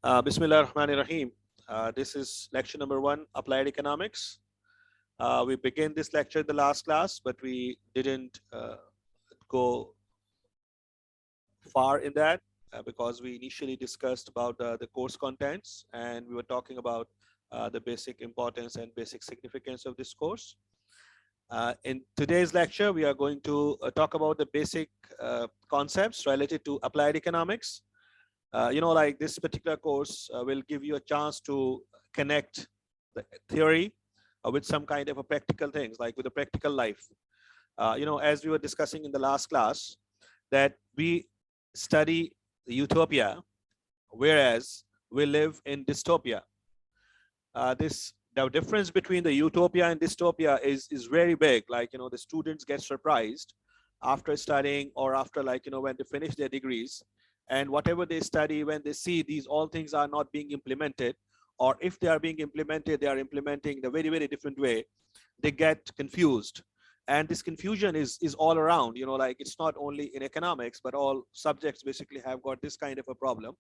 Bismillah ar-Rahman ar-Rahim. This is lecture number 1, Applied Economics. We began this lecture in the last class, but we didn't go far in that because we initially discussed about the course contents, and we were talking about the basic importance and basic significance of this course. In today's lecture, we are going to talk about the basic concepts related to applied economics. Like this particular course will give you a chance to connect the theory with some kind of a practical things, like with a practical life. As we were discussing in the last class, that we study the utopia, whereas we live in dystopia. The difference between the utopia and dystopia is very big. Like, the students get surprised after studying, or after, like, when they finish their degrees, and whatever they study, when they see these all things are not being implemented, or if they are being implemented, they are implementing in a very, very different way, they get confused. And this confusion is all around, like it's not only in economics, but all subjects basically have got this kind of a problem.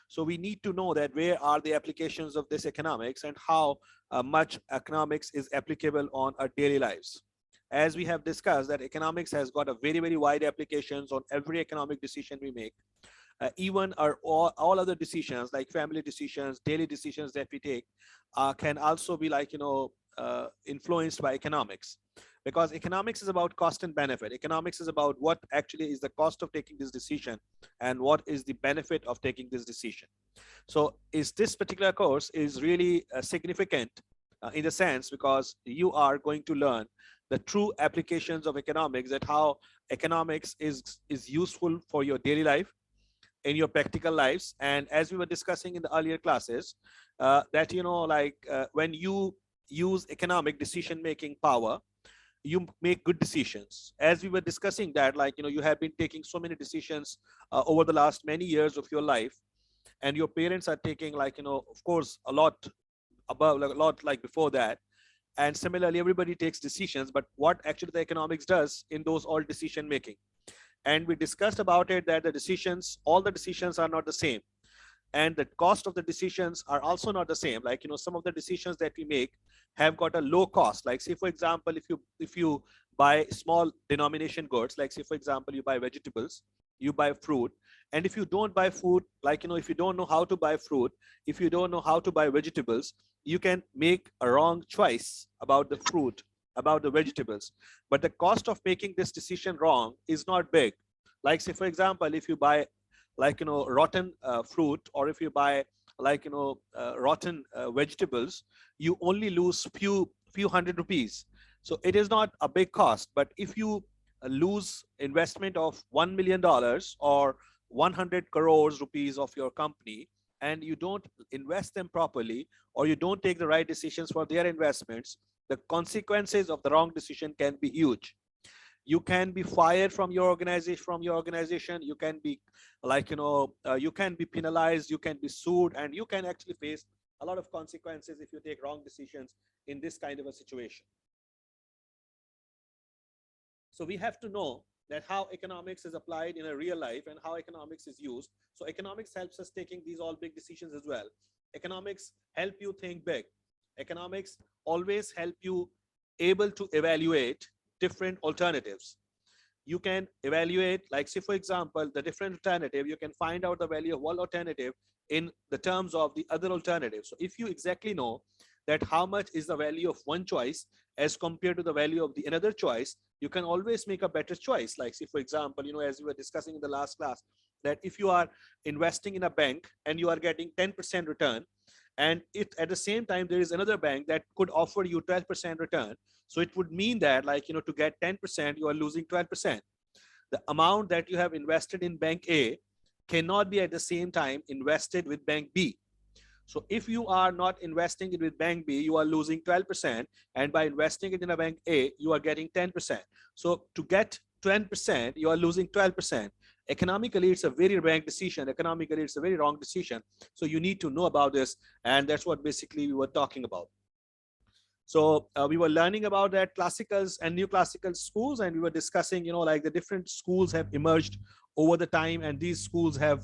So we need to know that where are the applications of this economics, and how much economics is applicable on our daily lives. As we have discussed, that economics has got a very, very wide applications on every economic decision we make. Even our all other decisions, like family decisions, daily decisions that we take, can also be, like, influenced by economics, because economics is about cost and benefit. Economics is about what actually is the cost of taking this decision, and what is the benefit of taking this decision. So is this particular course is really significant in the sense, because you are going to learn the true applications of economics, that how economics is useful for your daily life, in your practical lives. And as we were discussing in the earlier classes, that when you use economic decision making power, you make good decisions. As we were discussing that, like, you have been taking so many decisions over the last many years of your life, and your parents are taking, like, of course, a lot above, like, a lot like before that. And similarly, everybody takes decisions, but what actually the economics does in those all decision making. And we discussed about it, that all the decisions are not the same, and the cost of the decisions are also not the same. Like, some of the decisions that we make have got a low cost. Like, say for example, if you buy small denomination goods, like, say for example, you buy vegetables, you buy fruit. And if you don't buy food, like, if you don't know how to buy fruit, if you don't know how to buy vegetables, you can make a wrong choice about the fruit, about the vegetables. But the cost of making this decision wrong is not big. Like, say for example, if you buy, like, rotten fruit, or if you buy, like, rotten vegetables, you only lose few hundred rupees. So it is not a big cost. But if you lose investment of $1 million or 100 crores rupees of your company, and you don't invest them properly, or you don't take the right decisions for their investments, the consequences of the wrong decision can be huge. You can be fired from your organization. You can be, like, you can be penalized, you can be sued, and you can actually face a lot of consequences if you take wrong decisions in this kind of a situation. So we have to know that how economics is applied in a real life, and how economics is used. So economics helps us taking these all big decisions as well. Economics help you think big. Economics always help you able to evaluate different alternatives. You can evaluate, like, say for example, the different alternative, you can find out the value of one alternative in the terms of the other alternative. So if you exactly know that how much is the value of one choice as compared to the value of the another choice, you can always make a better choice. Like, say for example, as we were discussing in the last class, that if you are investing in a bank and you are getting 10% return, and it at the same time there is another bank that could offer you 12% return, so it would mean that, like, to get 10%, you are losing 12%. The amount that you have invested in bank A cannot be at the same time invested with bank B. So if you are not investing it with bank B, you are losing 12%, and by investing it in a bank A, you are getting 10%. So to get 10%, you are losing 12%. Economically, it's a very wrong decision. Economically, it's a very wrong decision. So you need to know about this, and that's what basically we were talking about. So we were learning about that classicals and new classical schools, and we were discussing, like, the different schools have emerged over the time, and these schools have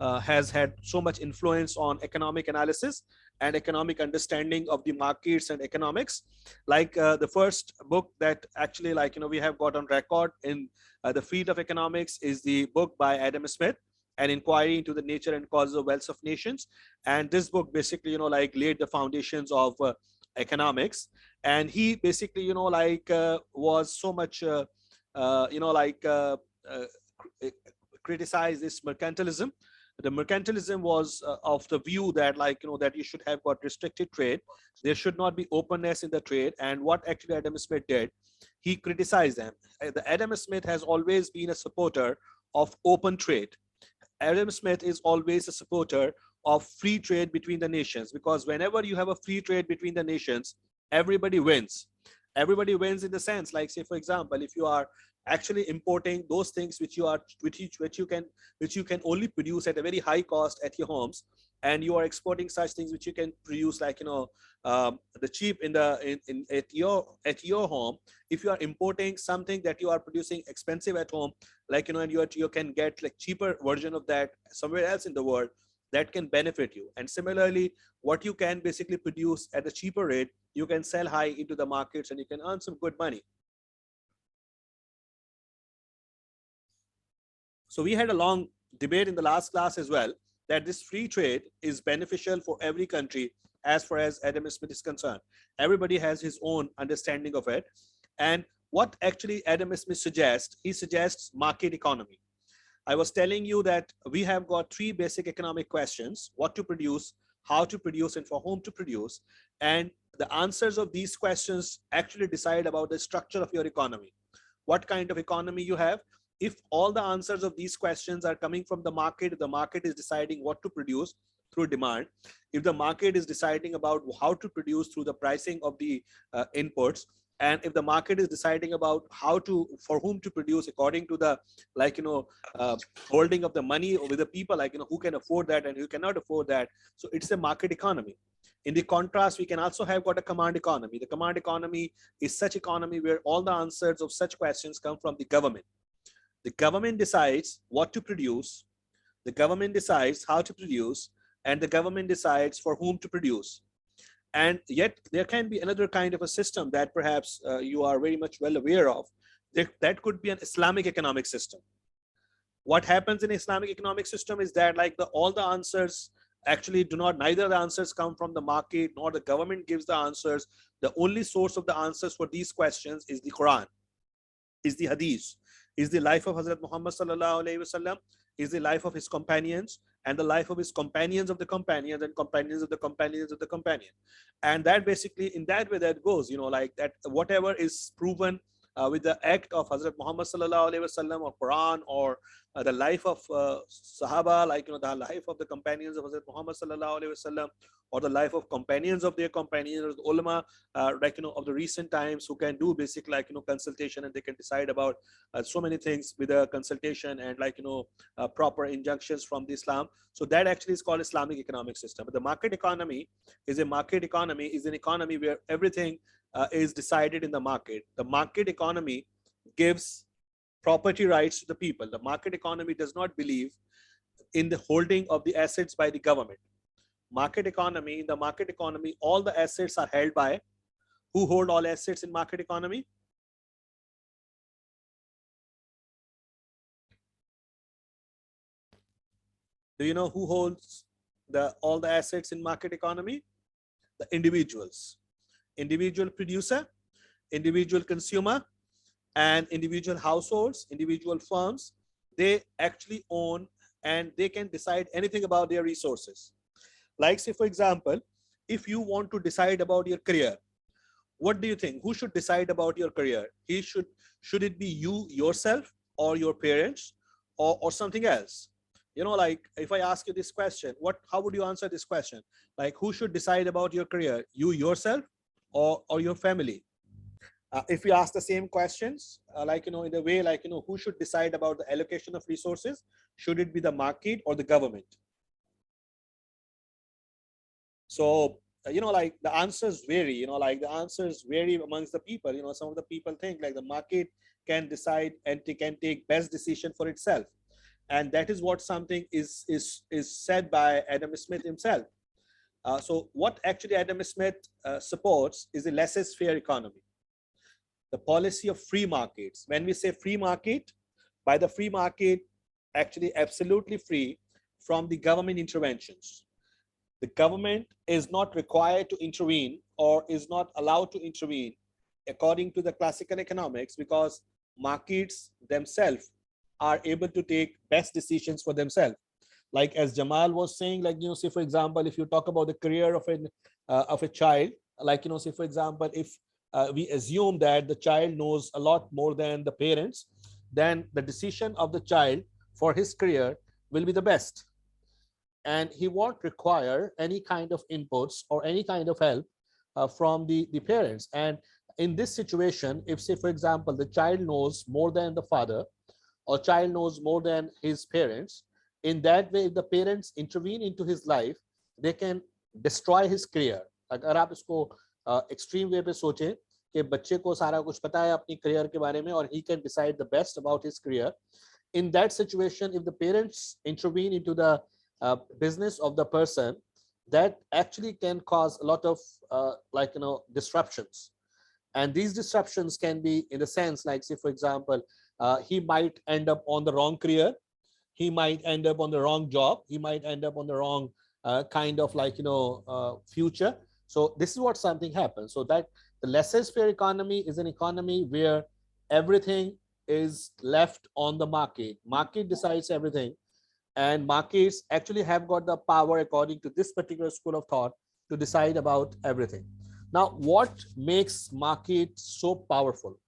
has had so much influence on economic analysis and economic understanding of the markets and economics. Like the first book that actually, like, we have got on record in the field of economics is the book by Adam Smith, An Inquiry into the Nature and Causes of Wealth of Nations. And this book basically, like, laid the foundations of economics. And he basically, was so much, uh, criticized this mercantilism. The mercantilism was of the view that, like, that you should have got restricted trade, there should not be openness in the trade. And what actually Adam Smith did, he criticized them. The Adam Smith has always been a supporter of open trade. Adam Smith is always a supporter of free trade between the nations, because whenever you have a free trade between the nations, everybody wins. Everybody wins in the sense, like, say for example, if you are actually importing those things which you can only produce at a very high cost at your homes, and you are exporting such things which you can produce, like, the cheap in the in at your home. If you are importing something that you are producing expensive at home, like, and you can get like cheaper version of that somewhere else in the world, that can benefit you. And similarly, what you can basically produce at a cheaper rate, you can sell high into the markets and you can earn some good money. So we had a long debate in the last class as well, that this free trade is beneficial for every country as far as Adam Smith is concerned. Everybody has his own understanding of it. And what actually Adam Smith suggests, he suggests market economy. I was telling you that we have got three basic economic questions: what to produce, how to produce, and for whom to produce. And the answers of these questions actually decide about the structure of your economy, what kind of economy you have. If all the answers of these questions are coming from the market is deciding what to produce through demand. If the market is deciding about how to produce through the pricing of the inputs, and if the market is deciding about how to, for whom to produce according to the, like, holding of the money with the people, like, who can afford that and who cannot afford that. So it's a market economy. In the contrast, we can also have got a command economy. The command economy is such economy where all the answers of such questions come from the government. The government decides what to produce, the government decides how to produce, and the government decides for whom to produce. And yet there can be another kind of a system that perhaps you are very much well aware of. That could be an Islamic economic system. What happens in Islamic economic system is that, like, all the answers actually do not, neither the answers come from the market nor the government gives the answers. The only source of the answers for these questions is the Quran, is the Hadith, is the life of Hazrat Muhammad sallallahu alaihi wasallam, is the life of his companions, and the life of his companions of the companions, and companions of the companions of the companion. And that basically, in that way, that goes, like that, whatever is proven with the act of Hazrat Muhammad sallallahu alaihi wasallam, or Quran, or the life of Sahaba, like, the life of the companions of Hazrat Muhammad sallallahu alaihi wasallam, or the life of companions of their companions, or the ulama, like, of the recent times, who can do basic, like, consultation, and they can decide about so many things with a consultation, and, like, proper injunctions from the Islam. So that actually is called Islamic economic system. But the market economy is an economy where everything is decided in the market. The market economy gives property rights to the people. The market economy does not believe in the holding of the assets by the government. In the market economy, all the assets are held by, who hold all assets in market economy? Do you know who holds all the assets in market economy? The individuals. Individual producer, individual consumer, and individual households, individual firms. They actually own, and they can decide anything about their resources. Like, say for example, if you want to decide about your career, what do you think? Who should decide about your career? Should it be you yourself, or your parents, or something else? Like, if I ask you this question, how would you answer this question? Like, who should decide about your career? You yourself, or your family? If we ask the same questions, like, in a way, like, who should decide about the allocation of resources? Should it be the market or the government? So, like, the answers vary, like, the answers vary amongst the people. Some of the people think like the market can decide and can take best decision for itself. And that is what something is said by Adam Smith himself. So what actually Adam Smith supports is a laissez-faire economy, the policy of free markets. When we say free market, by the free market, actually absolutely free from the government interventions. The government is not required to intervene or is not allowed to intervene according to the classical economics, because markets themselves are able to take best decisions for themselves. Like as Jamal was saying, like, say for example, if you talk about the career of a child, like, say for example, if we assume that the child knows a lot more than the parents, then the decision of the child for his career will be the best, and he won't require any kind of inputs or any kind of help from the parents. And in this situation, if say for example the child knows more than the father, or child knows more than his parents, in that way if the parents intervene into his life, they can destroy his career. अगर आप इसको extreme way पे सोचें कि बच्चे को सारा कुछ पता है अपनी career के बारे में और he can decide the best about his career, in that situation if the parents intervene into the business of the person, that actually can cause a lot of disruptions. And these disruptions can be in the sense like, say for example, he might end up on the wrong career, he might end up on the wrong job, he might end up on the wrong kind of future. So this is what something happens. So that the laissez-faire economy is an economy where everything is left on the market decides everything, and markets actually have got the power, according to this particular school of thought, to decide about everything. Now, what makes markets so powerful?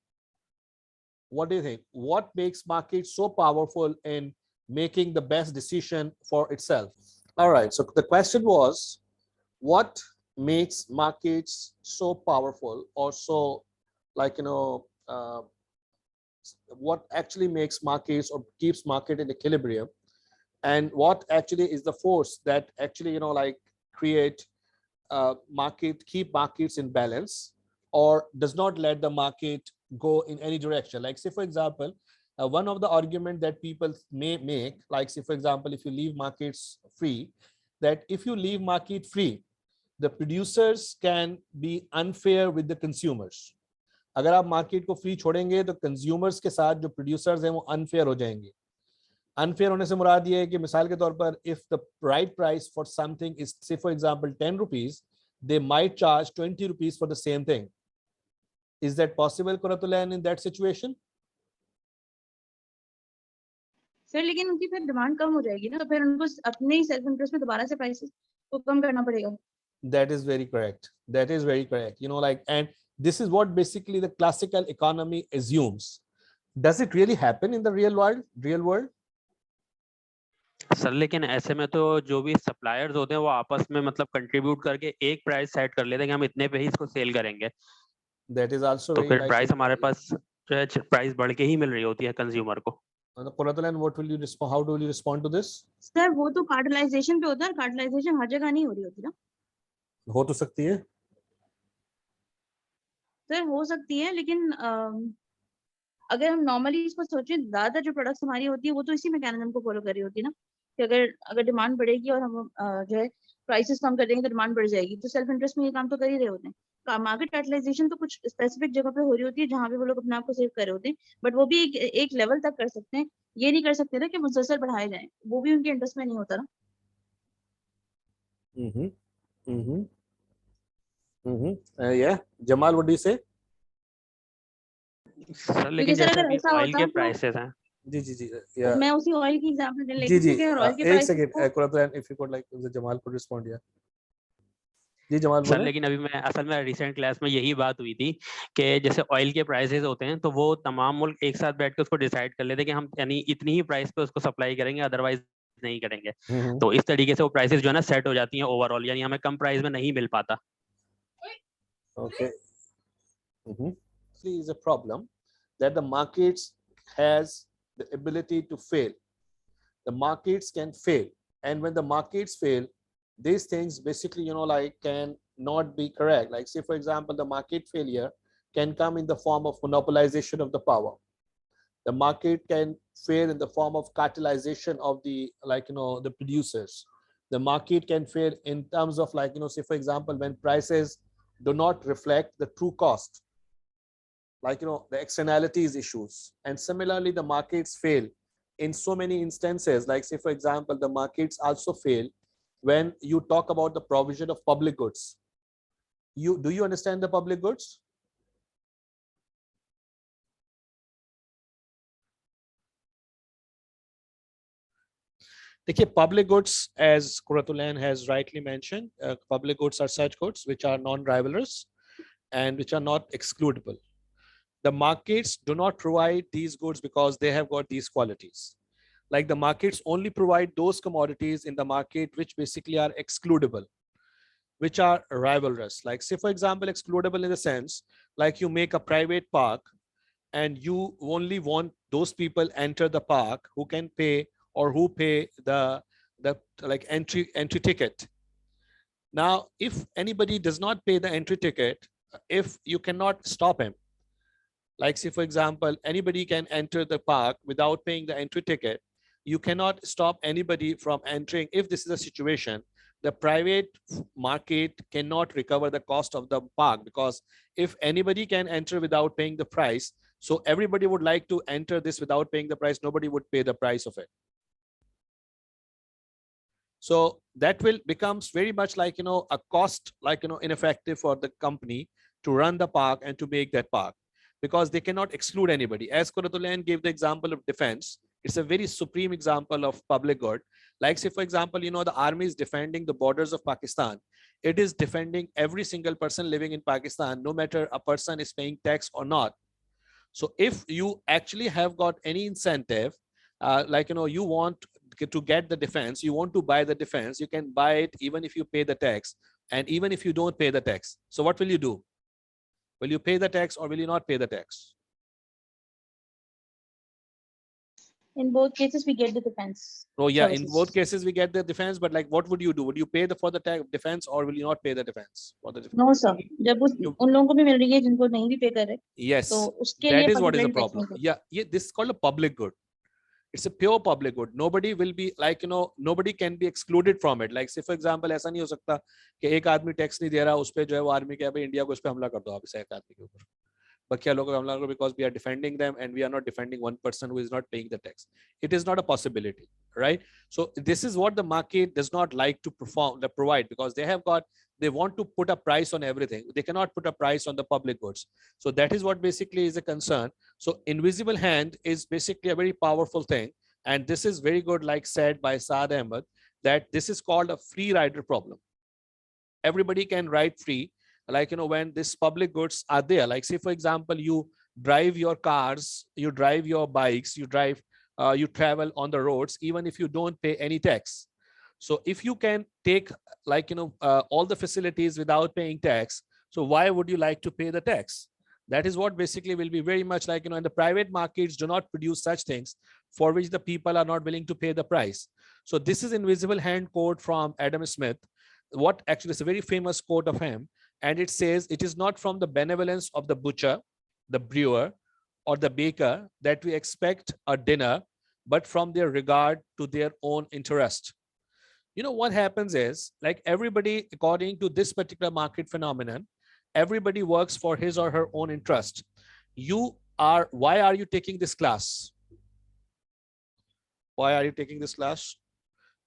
What do you think? What makes markets so powerful in making the best decision for itself? All right, so the question was, what makes markets so powerful, or so what actually makes markets or keeps market in equilibrium, and what actually is the force that actually create keep markets in balance, or does not let the market go in any direction. Like say for example, one of the argument that people may make, like say for example, if you leave markets free, that if you leave market free, the producers can be unfair with the consumers. अगर आप market को free छोड़ेंगे तो consumers के साथ जो producers हैं वो अनफेयर हो जाएंगे. अनफेयर होने से मुराद ये है कि मिसाल के तौर पर if the right price for something is से for example 10 rupees, they might charge 20 rupees for the same thing. Is that possible, Quratulain, in that situation? Sir लेकिन उनकी फिर डिमांड कम हो जाएगी ना, तो फिर उनको अपने ही सेल्फ इंटरेस्ट में दोबारा से प्राइसेस को कम करना पड़ेगा. That is very correct. That is very correct. And this is what basically the classical economy assumes. Does it really happen in the real world? Sir लेकिन ऐसे में तो जो भी सप्लायर्स होते हैं वो आपस में मतलब कंट्रीब्यूट करके एक प्राइस सेट कर लेते हैं कि हम इतने पे ही इसको सेल करेंगे. That is also तो very फिर प्राइस हमारे पास जो है प्राइस बढ़ के ही मिल रही होती है कंज्यूमर को. Quratulain, what will you respond? How will you respond to this? Sir वो तो कार्टेलाइजेशन पे होता है, कार्टेलाइजेशन हर जगह नहीं हो रही होती ना. हो तो सकती है सर, हो सकती है, लेकिन अगर हम नॉर्मली इसको सोचें, ज्यादा जो प्रोडक्ट्स हमारी होती है वो तो इसी मैकेनिज्म को फॉलो कर रही होती है ना, कि अगर डिमांड बढ़ेगी और हम जो है प्राइसेस कम कर देंगे तो डिमांड बढ़ जाएगी. तो सेल्फ इंटरेस्ट में ये काम तो कर ही रहे होते हैं. मार्केट कैपिटलाइजेशन तो कुछ स्पेसिफिक जगह पे हो रही होती है जहाँ पे वो लोग अपने आप को सेव कर रहे होते हैं, बट वो भी एक लेवल तक कर सकते हैं. ये नहीं कर सकते ना कि मुसलसल बढ़ाए जाए, वो भी उनके इंटरेस्ट में नहीं होता ना. Yeah, Jamal, what do you say? Sir लेकिन जैसे अभी ऑयल के प्राइसेस हैं. जी जी जी, मैं उसी ऑयल की एग्जांपल ले लेती हूं कि ऑयल के प्राइस. एक second, Quratulain, if you could like Jamal could respond. Yeah, जी जमाल सर लेकिन अभी मैं असल में रिसेंट क्लास में यही बात हुई थी कि जैसे ऑयल के प्राइसेस होते हैं तो वो तमाम मुल्क एक साथ बैठ के उसको डिसाइड कर लेते हैं कि हम यानी इतनी ही प्राइस पे उसको सप्लाई करेंगे, अदरवाइज नहीं करेंगे. तो इस तरीके से वो प्राइसेस जो है ना सेट हो जाती हैं ओवरऑल, यानी हमें कम प्राइस में नहीं मिल पाता. Okay. Is a problem that the markets has the ability to fail. The markets can fail, and when the markets fail, these things basically can not be correct. Like say for example, the market failure can come in the form of monopolization of the power. The market can fare in the form of cartelization of the, the producers. The market can fare in terms of, say for example, when prices do not reflect the true cost, the externalities issues. And similarly, the markets fail in so many instances, like say for example, the markets also fail when you talk about the provision of public goods. Do you understand the public goods? Public goods, as Kuratulan has rightly mentioned, public goods are such goods which are non-rivalrous and which are not excludable. The markets do not provide these goods because they have got these qualities. Like the markets only provide those commodities in the market which basically are excludable, which are rivalrous. Like say for example, excludable in the sense, like you make a private park and you only want those people enter the park who can pay or who pay the like entry ticket. Now, if anybody does not pay the entry ticket, if you cannot stop him, like say for example, anybody can enter the park without paying the entry ticket, you cannot stop anybody from entering. If this is a situation, the private market cannot recover the cost of the park, because if anybody can enter without paying the price, so everybody would like to enter this without paying the price, nobody would pay the price of it. So that will becomes very much like, a cost, like, ineffective for the company to run the park and to make that park, because they cannot exclude anybody. As Kuratulan gave the example of defense, it's a very supreme example of public good. Like say for example, the army is defending the borders of Pakistan. It is defending every single person living in Pakistan, no matter a person is paying tax or not. So if you actually have got any incentive, you want to get the defense, you want to buy the defense, you can buy it even if you pay the tax and even if you don't pay the tax. So what will you do? Will you pay the tax or will you not pay the tax? In both cases, we get the defense. Oh yeah, services. in both cases we get the defense, but like what would you do? Would you pay for the defense or will you not pay the defense? For the defense? No sir, जब उन लोगों को भी मिल रही है जिनको नहीं भी पे कर रहे, yes, तो उसके that लिए is what is the particularly tax problem. नहीं Yeah, this is called a public good. It's a pure public good. Nobody will be like, nobody can be excluded from it. Like say for example, ऐसा नहीं हो सकता कि एक आदमी tax नहीं दे रहा, उस पे जो है वो आर्मी के भाई इंडिया को उस पे हमला कर दो आप इस एक आदमी के ऊपर, बकिया लोगों पे हमला करो, because we are defending them and we are not defending one person who is not paying the tax. It is not a possibility, right? So this is what the market does not like to provide, because they want to put a price on everything. They cannot put a price on the public goods. So that is what basically is a concern. So invisible hand is basically a very powerful thing. And this is very good, like said by Saad Ahmed, that this is called a free rider problem. Everybody can ride free. Like, when these public goods are there, like say, for example, you drive your cars, you drive your bikes, you travel on the roads, even if you don't pay any tax. So if you can take all the facilities without paying tax, so why would you like to pay the tax? That is what basically will be very much like, and the private markets do not produce such things for which the people are not willing to pay the price. So this is invisible hand quote from Adam Smith. What actually is a very famous quote of him. And it says, it is not from the benevolence of the butcher, the brewer, or the baker that we expect a dinner, but from their regard to their own interest. What happens is, like everybody, according to this particular market phenomenon, everybody works for his or her own interest. Why are you taking this class? Why are you taking this class?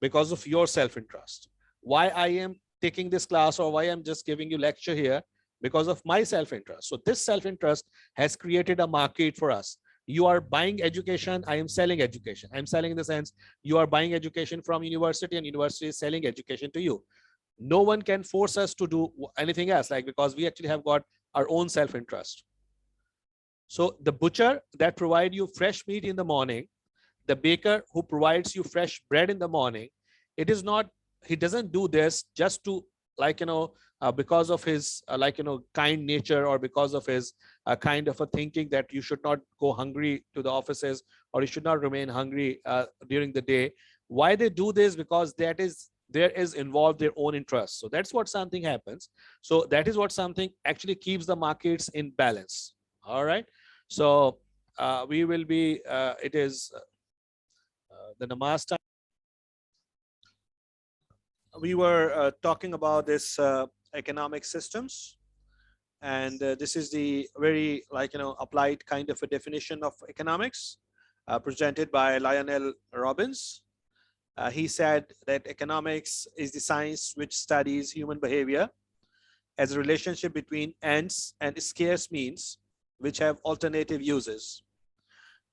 Because of your self-interest. Why I am taking this class, or why I'm just giving you lecture here? Because of my self-interest. So this self-interest has created a market for us. You are buying education, I am selling education. I'm selling in the sense you are buying education from university and university is selling education to you. No one can force us to do anything else, like, because we actually have got our own self-interest. So the butcher that provide you fresh meat in the morning, the baker who provides you fresh bread in the morning, he doesn't do this just to because of his kind nature, or because of his kind of a thinking that you should not go hungry to the offices, or you should not remain hungry during the day. Why they do this? Because there is involved their own interest. So that's what something happens. So that is what something actually keeps the markets in balance. All right. So we will be, it is the namaz time. We were talking about this economic systems, and this is the very applied kind of a definition of economics presented by Lionel Robbins. He said that economics is the science which studies human behavior as a relationship between ends and scarce means which have alternative uses.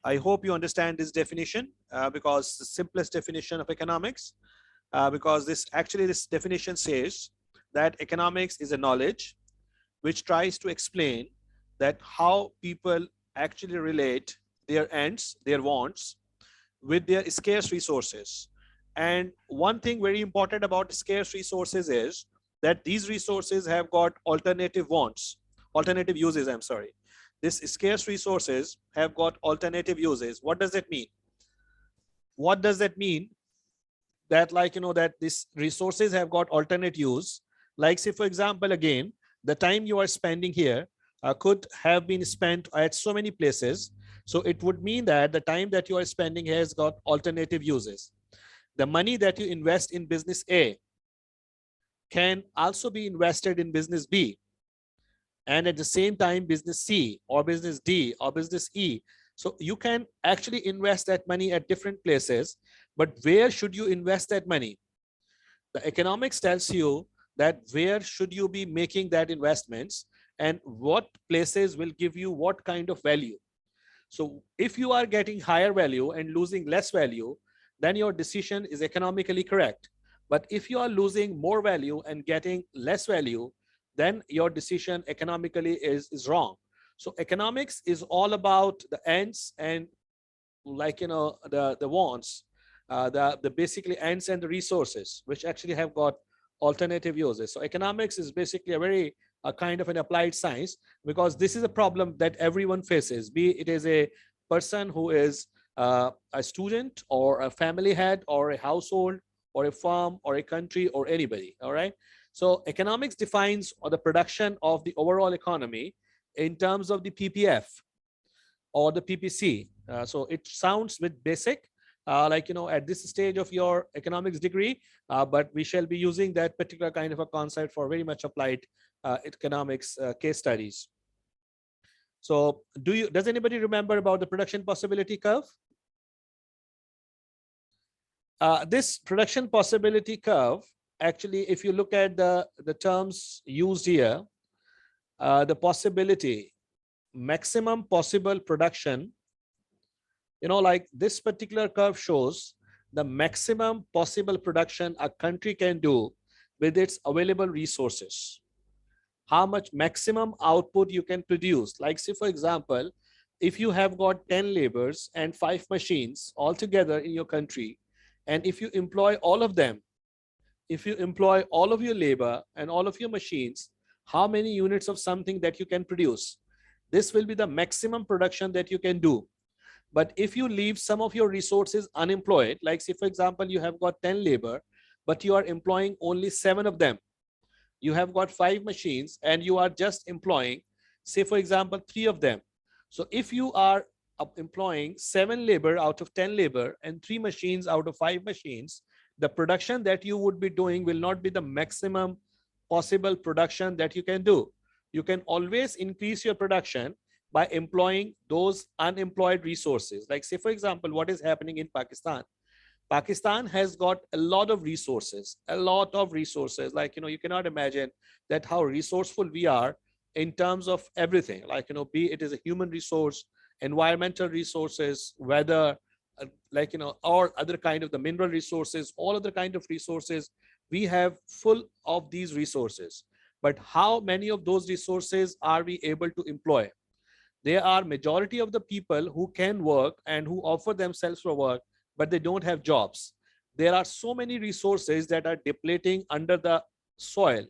I hope you understand this definition because the simplest definition of economics, because this definition says that economics is a knowledge which tries to explain that how people actually relate their ends, their wants, with their scarce resources. And one thing very important about scarce resources is that these resources have got alternative wants, alternative uses, I'm sorry. These scarce resources have got alternative uses. What does that mean? What does that mean? That that these resources have got alternate use. Like say, for example, again, the time you are spending here could have been spent at so many places. So it would mean that the time that you are spending here has got alternative uses. The money that you invest in business A can also be invested in business B, and at the same time business C or business D or business E. So you can actually invest that money at different places, but where should you invest that money? The economics tells you that where should you be making that investments and what places will give you what kind of value. So if you are getting higher value and losing less value, then your decision is economically correct. But if you are losing more value and getting less value, then your decision economically is wrong. So economics is all about the ends and the wants, the basically ends and the resources, which actually have got alternative uses. So economics is basically a kind of an applied science, because this is a problem that everyone faces, be it is a person who is a student or a family head or a household or a farm or a country or anybody. All right. So economics defines the production of the overall economy in terms of the PPF or the PPC. So it sounds a bit basic, at this stage of your economics degree, but we shall be using that particular kind of a concept for very much applied economics case studies. So does anybody remember about the production possibility curve? This production possibility curve, actually, if you look at the terms used here, the possibility, maximum possible production, like this particular curve shows the maximum possible production a country can do with its available resources. How much maximum output you can produce. Like say, for example, if you have got 10 laborers and 5 machines all together in your country, and if you employ all of them, if you employ all of your labor and all of your machines, how many units of something that you can produce? This will be the maximum production that you can do. But if you leave some of your resources unemployed, like say, for example, you have got 10 labor, but you are employing only 7 of them. You have got 5 machines and you are just employing, say, for example, 3 of them. So if you are employing 7 labor out of 10 labor and 3 machines out of 5 machines, the production that you would be doing will not be the maximum possible production that you can do. You can always increase your production by employing those unemployed resources. Like say, for example, what is happening in Pakistan. Pakistan has got a lot of resources, like, you cannot imagine that how resourceful we are in terms of everything, like, be it is a human resource, environmental resources, weather, or other kind of the mineral resources, all other kind of resources. We have full of these resources. But how many of those resources are we able to employ? There are majority of the people who can work and who offer themselves for work, but they don't have jobs. There are so many resources that are depleting under the soil.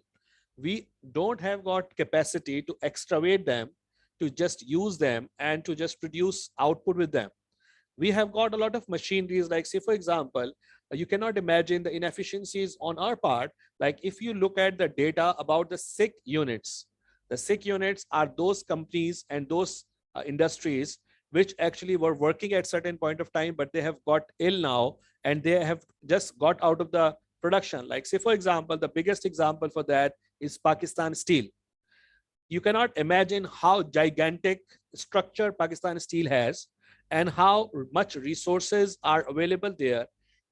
We don't have got capacity to excavate them, to just use them and to just produce output with them. We have got a lot of machineries, like say, for example, you cannot imagine the inefficiencies on our part. Like if you look at the data about the SIC units are those companies and those industries which actually were working at certain point of time, but they have got ill now and they have just got out of the production. Like say, for example, the biggest example for that is Pakistan Steel. You cannot imagine how gigantic structure Pakistan Steel has and how much resources are available there.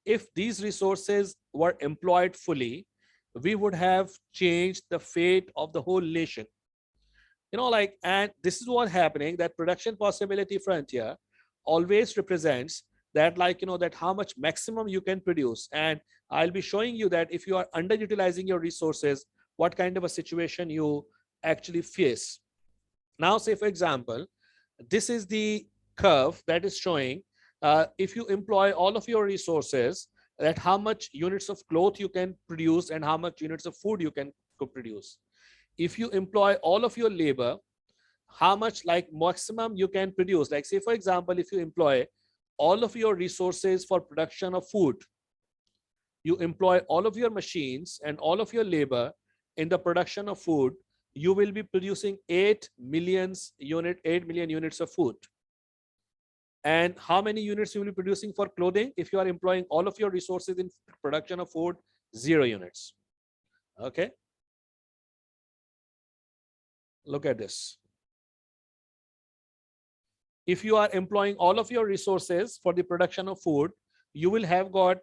If these resources were employed fully, we would have changed the fate of the whole nation. Like, and this is what's happening, that production possibility frontier always represents that, like, that how much maximum you can produce. And I'll be showing you that if you are underutilizing your resources, what kind of a situation you actually face. Now, say, for example, this is the curve that is showing if you employ all of your resources, that how much units of cloth you can produce and how much units of food you can produce. If you employ all of your labor, how much like maximum you can produce. Like say, for example, if you employ all of your resources for production of food, you employ all of your machines and all of your labor in the production of food, you will be producing 8 million units of food. And how many units you will be producing for clothing? If you are employing all of your resources in production of food, 0 units. Okay. Look at this. If you are employing all of your resources for the production of food, you will have got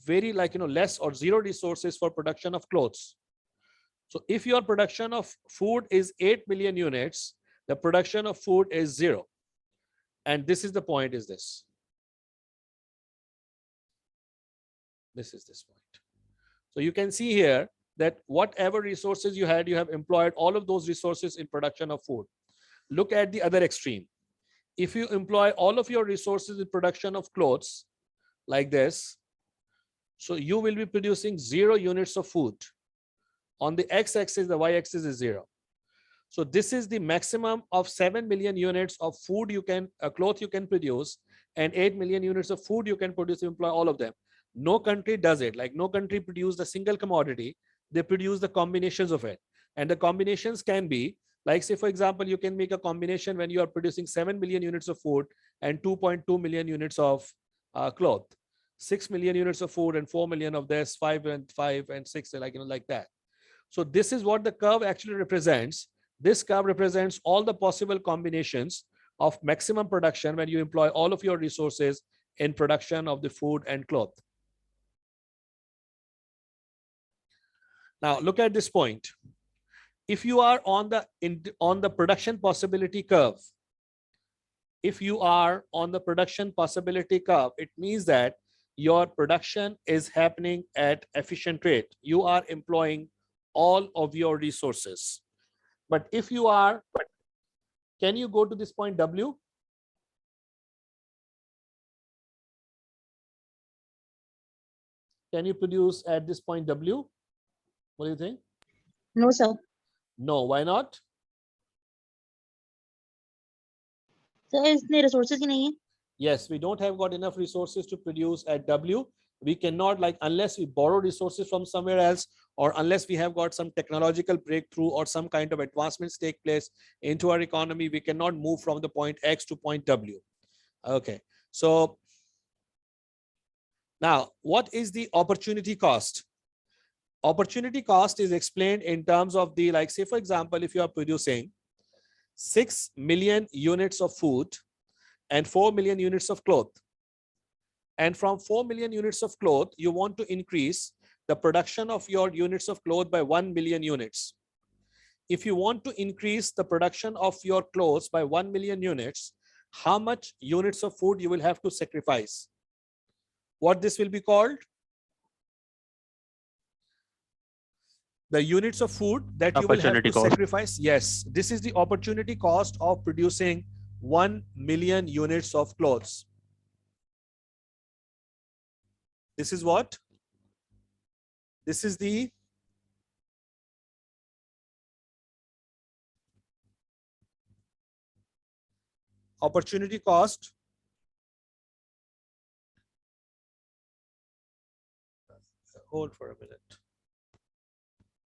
very less or 0 resources for production of clothes. So if your production of food is 8 million units, the production of food is 0. And this is the point, is this. This is this point. So you can see here that whatever resources you had, you have employed all of those resources in production of food. Look at the other extreme. If you employ all of your resources in production of clothes, like this, so you will be producing 0 units of food. On the x-axis, the y-axis is 0. So this is the maximum of 7 million units of food you can, cloth you can produce, and 8 million units of food you can produce, you employ all of them. No country does it. Like no country produces a single commodity. They produce the combinations of it. And the combinations can be, like say, for example, you can make a combination when you are producing 7 million units of food and 2.2 million units of cloth. 6 million units of food and 4 million of this, 5 and 6, like that. So this is what the curve actually represents. This curve represents all the possible combinations of maximum production when you employ all of your resources in production of the food and cloth. Now look at this point. If you are on the production possibility curve, if you are on the production possibility curve, it means that your production is happening at efficient rate. You are employing all of your resources. But if you are, can you go to this point W? Can you produce at this point W? What do you think? No, sir. No, why not? Sir, इसने resources ही नहीं है. Yes, we don't have got enough resources to produce at W. We cannot, like, unless we borrow resources from somewhere else, or unless we have got some technological breakthrough or some kind of advancements take place into our economy, we cannot move from the point X to point W. Okay, so now what is the opportunity cost? Opportunity cost is explained in terms of the, like, say, for example, if you are producing 6 million units of food and 4 million units of cloth, and from 4 million units of cloth, you want to increase the production of your units of cloth by 1 million units. If you want to increase the production of your clothes by 1 million units, how much units of food you will have to sacrifice? What this will be called? The units of food that you will have to sacrifice. Yes, this is the opportunity cost of producing 1 million units of clothes. This is what? This is the opportunity cost hold for a minute.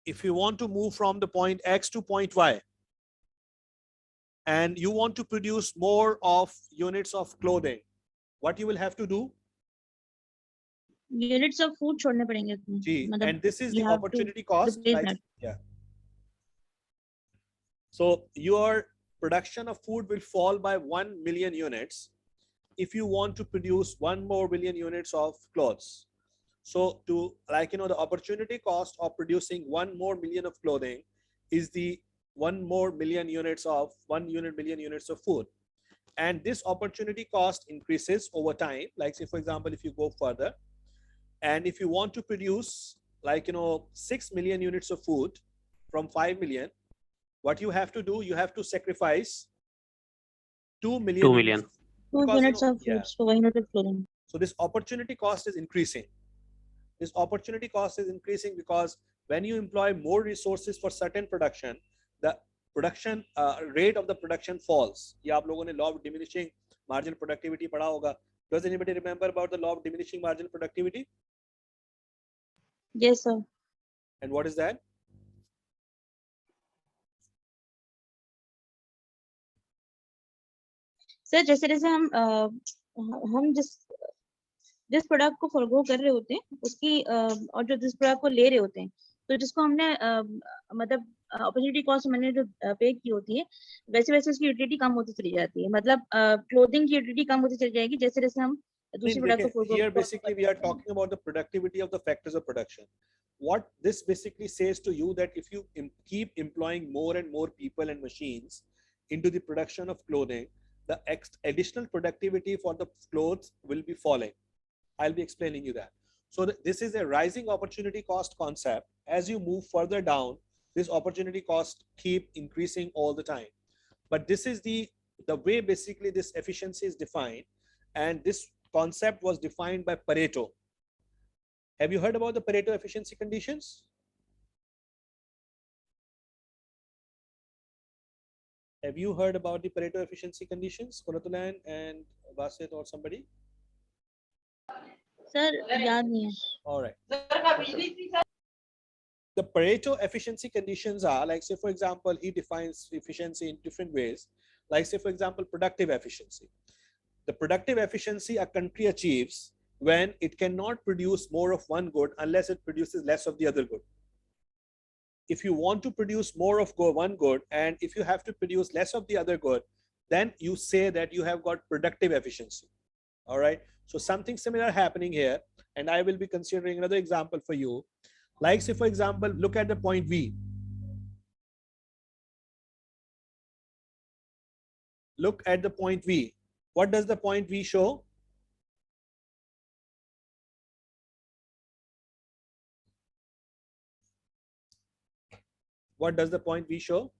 If you want to move from the point X to point Y, and you want to produce more of units of clothing, what you will have to do? Units of food छोड़ने पड़ेंगे अपने, Gee, मतलब and this is you the have to opportunity cost. replace Like, that. yeah. So your production of food will fall by 1 million units if you want to produce 1 more billion units of clothes. So to, like, you know, the opportunity cost of producing 1 more million of clothing is the 1 more million units of 1 million units of food. And this opportunity cost increases over time. Like, say, for example, if you go further, and if you want to produce, like, you know, 6 million units of food from 5 million, what you have to do, you have to sacrifice 2 million 2 units million. of, 2 because, you units know, of yeah. foods for 1 unit of clothing. So this opportunity cost is increasing. This opportunity cost is increasing because when you employ more resources for certain production, the production rate of the production falls. ये आप लोगों ने law of diminishing marginal productivity पढ़ा होगा. Does anybody remember about the law of diminishing marginal productivity? Yes, sir. And what is that? Sir जैसे जैसे हम जिस प्रोडक्ट को फॉरगो कर रहे होते हैं उसकी और जो जिस प्रोडक्ट को ले रहे होते हैं, तो जिसको हमने मतलब अपॉर्चुनिटी कॉस्ट मैंने जो पे की होती है, वैसे वैसे उसकी यूटिलिटी कम होती चली जाती है. मतलब क्लोथिंग की यूटिलिटी कम होती चली जाएगी जैसे जैसे हम दूसरी प्रोडक्ट को forgo. Here basically we are talking about the productivity of the factors of production. What this basically says to you that if you keep employing more and more people and machines into the production of clothing, the additional productivity for the clothes will be falling. I'll be explaining you that. So this is a rising opportunity cost concept. As you move further down, this opportunity cost keep increasing all the time. But this is the way basically this efficiency is defined, and this concept was defined by Pareto. Have you heard about the Pareto efficiency conditions? Have you heard about the Pareto efficiency conditions, Kuratulan and Basit or somebody? Sir याद नहीं है. All right. The Pareto efficiency conditions are, like, say, for example, he defines efficiency in different ways. Like, say, for example, productive efficiency. The productive efficiency a country achieves when it cannot produce more of one good unless it produces less of the other good. If you want to produce more of one good, and if you have to produce less of the other good, then you say that you have got productive efficiency. All right. So something similar happening here, and I will be considering another example for you. Like, say, for example, look at the point V. Look at the point V. What does the point V show? What does the point V show?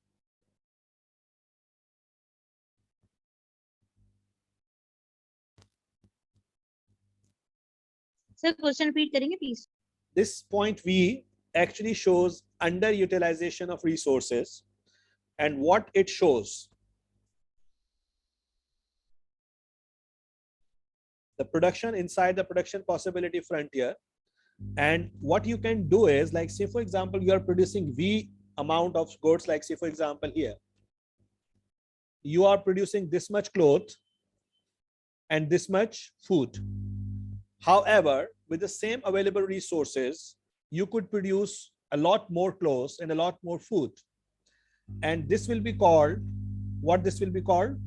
Sir question repeat करेंगे please. This point V actually shows underutilization of resources, and what it shows, the production inside the production possibility frontier. And what you can do is, like, say, for example, you are producing V amount of goods. Like, say, for example, here you are producing this much cloth and this much food. However, with the same available resources, you could produce a lot more clothes and a lot more food. And this will be called, what this will be called?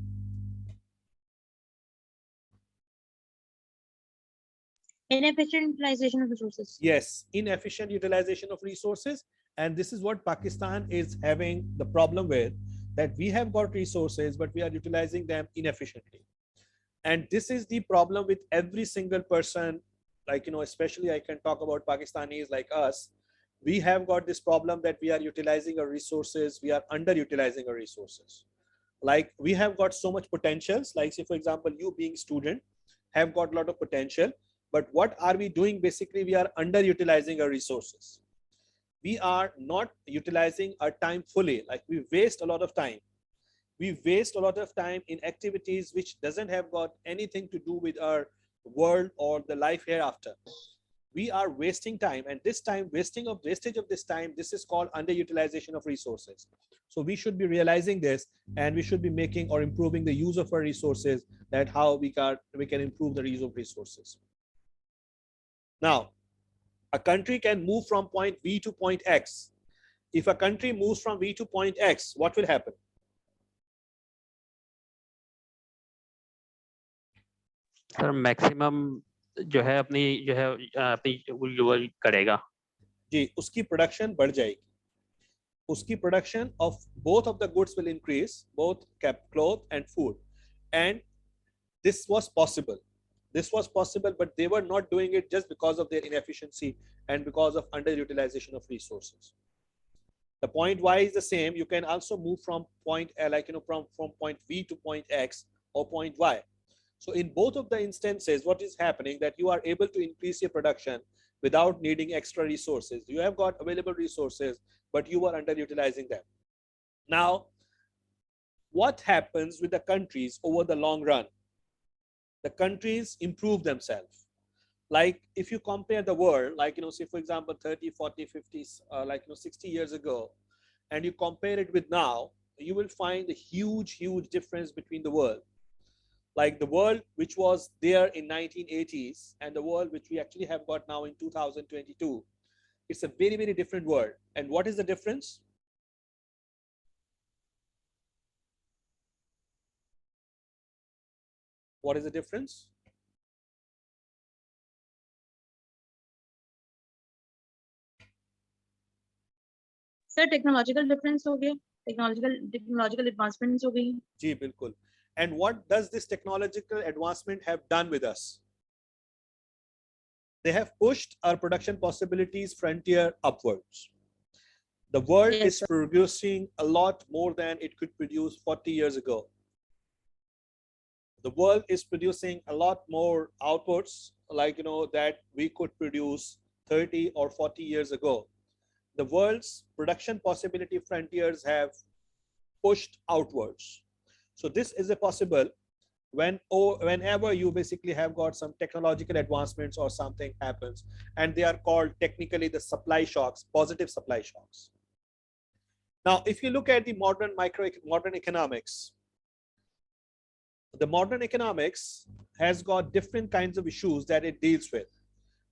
Inefficient utilization of resources. Yes, inefficient utilization of resources. And this is what Pakistan is having the problem with, that we have got resources, but we are utilizing them inefficiently. And this is the problem with every single person. Like, you know, especially I can talk about Pakistanis like us. We have got this problem that we are utilizing our resources, we are underutilizing our resources. Like, we have got so much potentials. Like, say, for example, you being student have got a lot of potential, but what are we doing? Basically, we are underutilizing our resources. We are not utilizing our time fully. Like, we waste a lot of time. We waste a lot of time in activities which doesn't have got anything to do with our world or the life hereafter. we are wasting time, and this time wastage of this time, this is called underutilization of resources. So we should be realizing this, and we should be making or improving the use of our resources, that how we can improve the use of resources. Now, a country can move from point V to point X. If a country moves from V to point X, what will happen? Sir maximum जो है अपनी वो करेगा जी, उसकी production बढ़ जाएगी, उसकी production of both of the goods will increase, both cloth and food. And this was possible, but they were not doing it just because of their inefficiency and because of underutilization of resources. The point Y is the same. You can also move from point from point V to point X or point Y. So in both of the instances, what is happening, that you are able to increase your production without needing extra resources. You have got available resources, but you are underutilizing them. Now, what happens with the countries over the long run? The countries improve themselves. Like if you compare the world, like, say for example, 30, 40, 50, 60 years ago, and you compare it with now, you will find a huge difference between the world. Like the world which was there in 1980s and the world which we actually have got now in 2022, it's a very different world. And what is the difference? What is the difference? Sir technological difference हो गया, technological advancements हो गई. जी बिल्कुल. And what does this technological advancement have done with us? They have pushed our production possibilities frontier upwards. The world Yes, is sir. producing a lot more than it could produce 40 years ago. The world is producing a lot more outputs, like, that we could produce 30 or 40 years ago. The world's production possibility frontiers have pushed outwards. So this is a possible whenever you basically have got some technological advancements or something happens, and they are called technically the supply shocks, positive supply shocks. Now, if you look at the modern economics, the modern economics has got different kinds of issues that it deals with.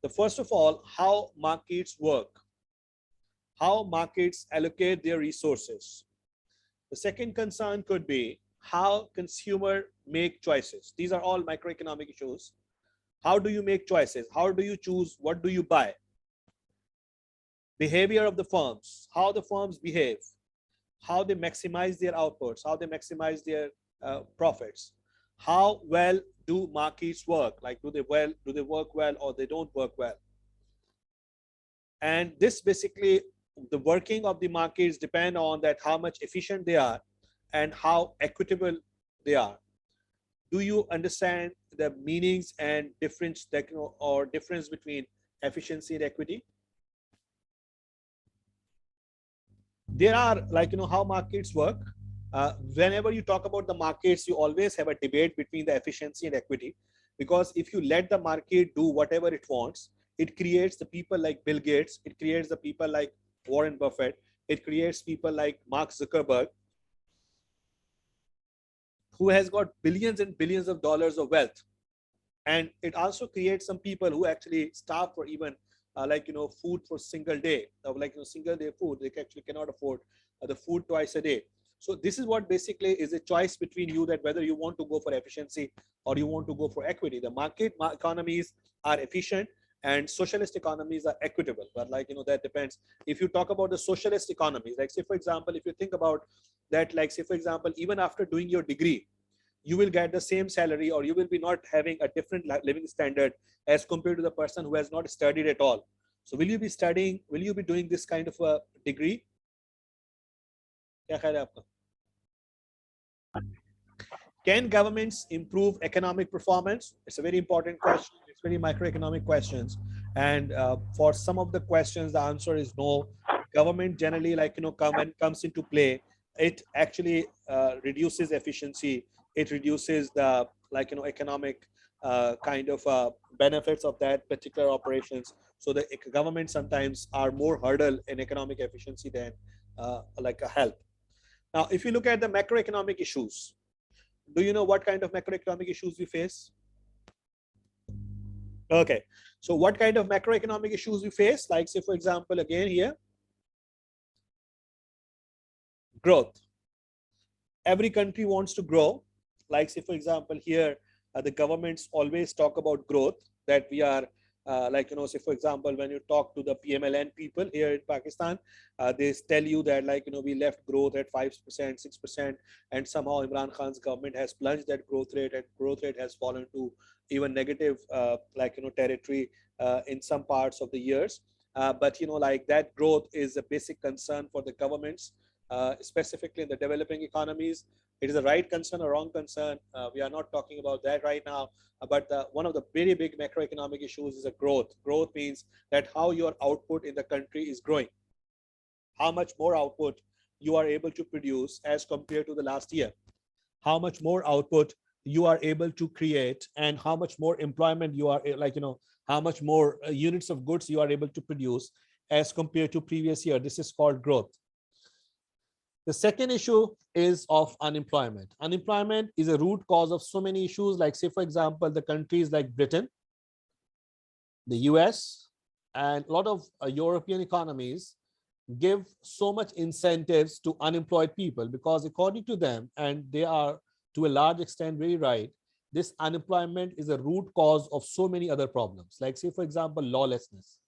The first of all, how markets work, how markets allocate their resources. The second concern could be how consumer make choices. These are all microeconomic issues. How do you make choices? How do you choose? What do you buy? Behavior of the firms, how the firms behave, how they maximize their outputs, how they maximize their profits. How well do markets work? Like, do they work well or they don't work well? And this basically, the working of the markets depend on that, how much efficient they are and how equitable they are. Do you understand the meanings and difference between efficiency and equity? There are, like, how markets work. Whenever you talk about the markets, you always have a debate between the efficiency and equity, because if you let the market do whatever it wants, it creates the people like Bill Gates, it creates the people like Warren Buffett, it creates people like Mark Zuckerberg, who has got billions and billions of dollars of wealth. And it also creates some people who actually starve for even food for single day, single day food. They actually cannot afford the food twice a day. So this is what basically is a choice between you, that whether you want to go for efficiency or you want to go for equity. The market economies are efficient and socialist economies are equitable, but that depends. If you talk about the socialist economies, like say for example, if you think about that, like say for example, even after doing your degree, you will get the same salary, or you will be not having a different living standard as compared to the person who has not studied at all. So will you be studying, will you be doing this kind of a degree? Can governments improve economic performance? It's a very important question. It's very microeconomic questions. And for some of the questions, the answer is no. Government generally, comes into play, it actually reduces efficiency. It reduces the economic kind of benefits of that particular operations. So the government sometimes are more hurdle in economic efficiency than like a help. Now, if you look at the macroeconomic issues, do you know what kind of macroeconomic issues we face? Okay, so what kind of macroeconomic issues we face? Like, say, for example, again here, growth. Every country wants to grow. Like, say, for example, here, the governments always talk about growth, that we are like, say, for example, when you talk to the PMLN people here in Pakistan, they tell you that, like, we left growth at 5%, 6%, and somehow Imran Khan's government has plunged that growth rate, and growth rate has fallen to even negative, like, territory in some parts of the years. But, like, that growth is a basic concern for the governments, specifically in the developing economies. It is a right concern or wrong concern. We are not talking about that right now. But one of the very big macroeconomic issues is a growth. Growth means that how your output in the country is growing, how much more output you are able to produce as compared to the last year, how much more output you are able to create, and how much more employment you are, like, how much more units of goods you are able to produce as compared to previous year. This is called growth. The second issue is of unemployment. Unemployment is a root cause of so many issues. Like, say, for example, the countries like Britain, the US, and a lot of European economies give so much incentives to unemployed people, because according to them, and they are to a large extent very right, this unemployment is a root cause of so many other problems. Like, say, for example, lawlessness.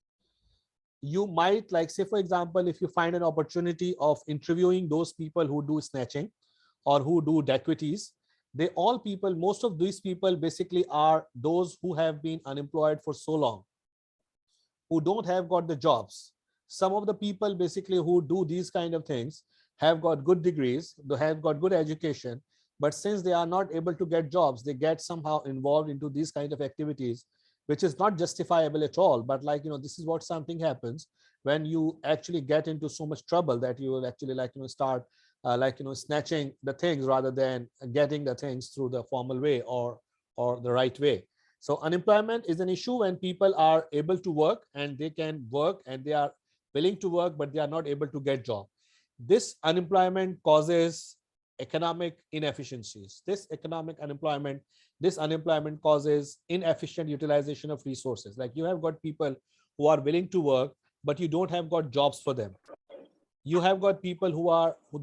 You might, like, say, for example, if you find an opportunity of interviewing those people who do snatching or who do dacoities, most of these people basically are those who have been unemployed for so long, who don't have got the jobs. Some of the people basically who do these kind of things have got good degrees, they have got good education, but since they are not able to get jobs, they get somehow involved into these kind of activities, which is not justifiable at all. But, like, this is what something happens when you actually get into so much trouble that you will actually, like, start like, snatching the things rather than getting the things through the formal way or the right way. So unemployment is an issue when people are able to work, and they can work, and they are willing to work, but they are not able to get job. This unemployment causes economic inefficiencies. This unemployment causes inefficient utilization of resources. Like, you have got people who are willing to work, but you don't have got jobs for them. You have got people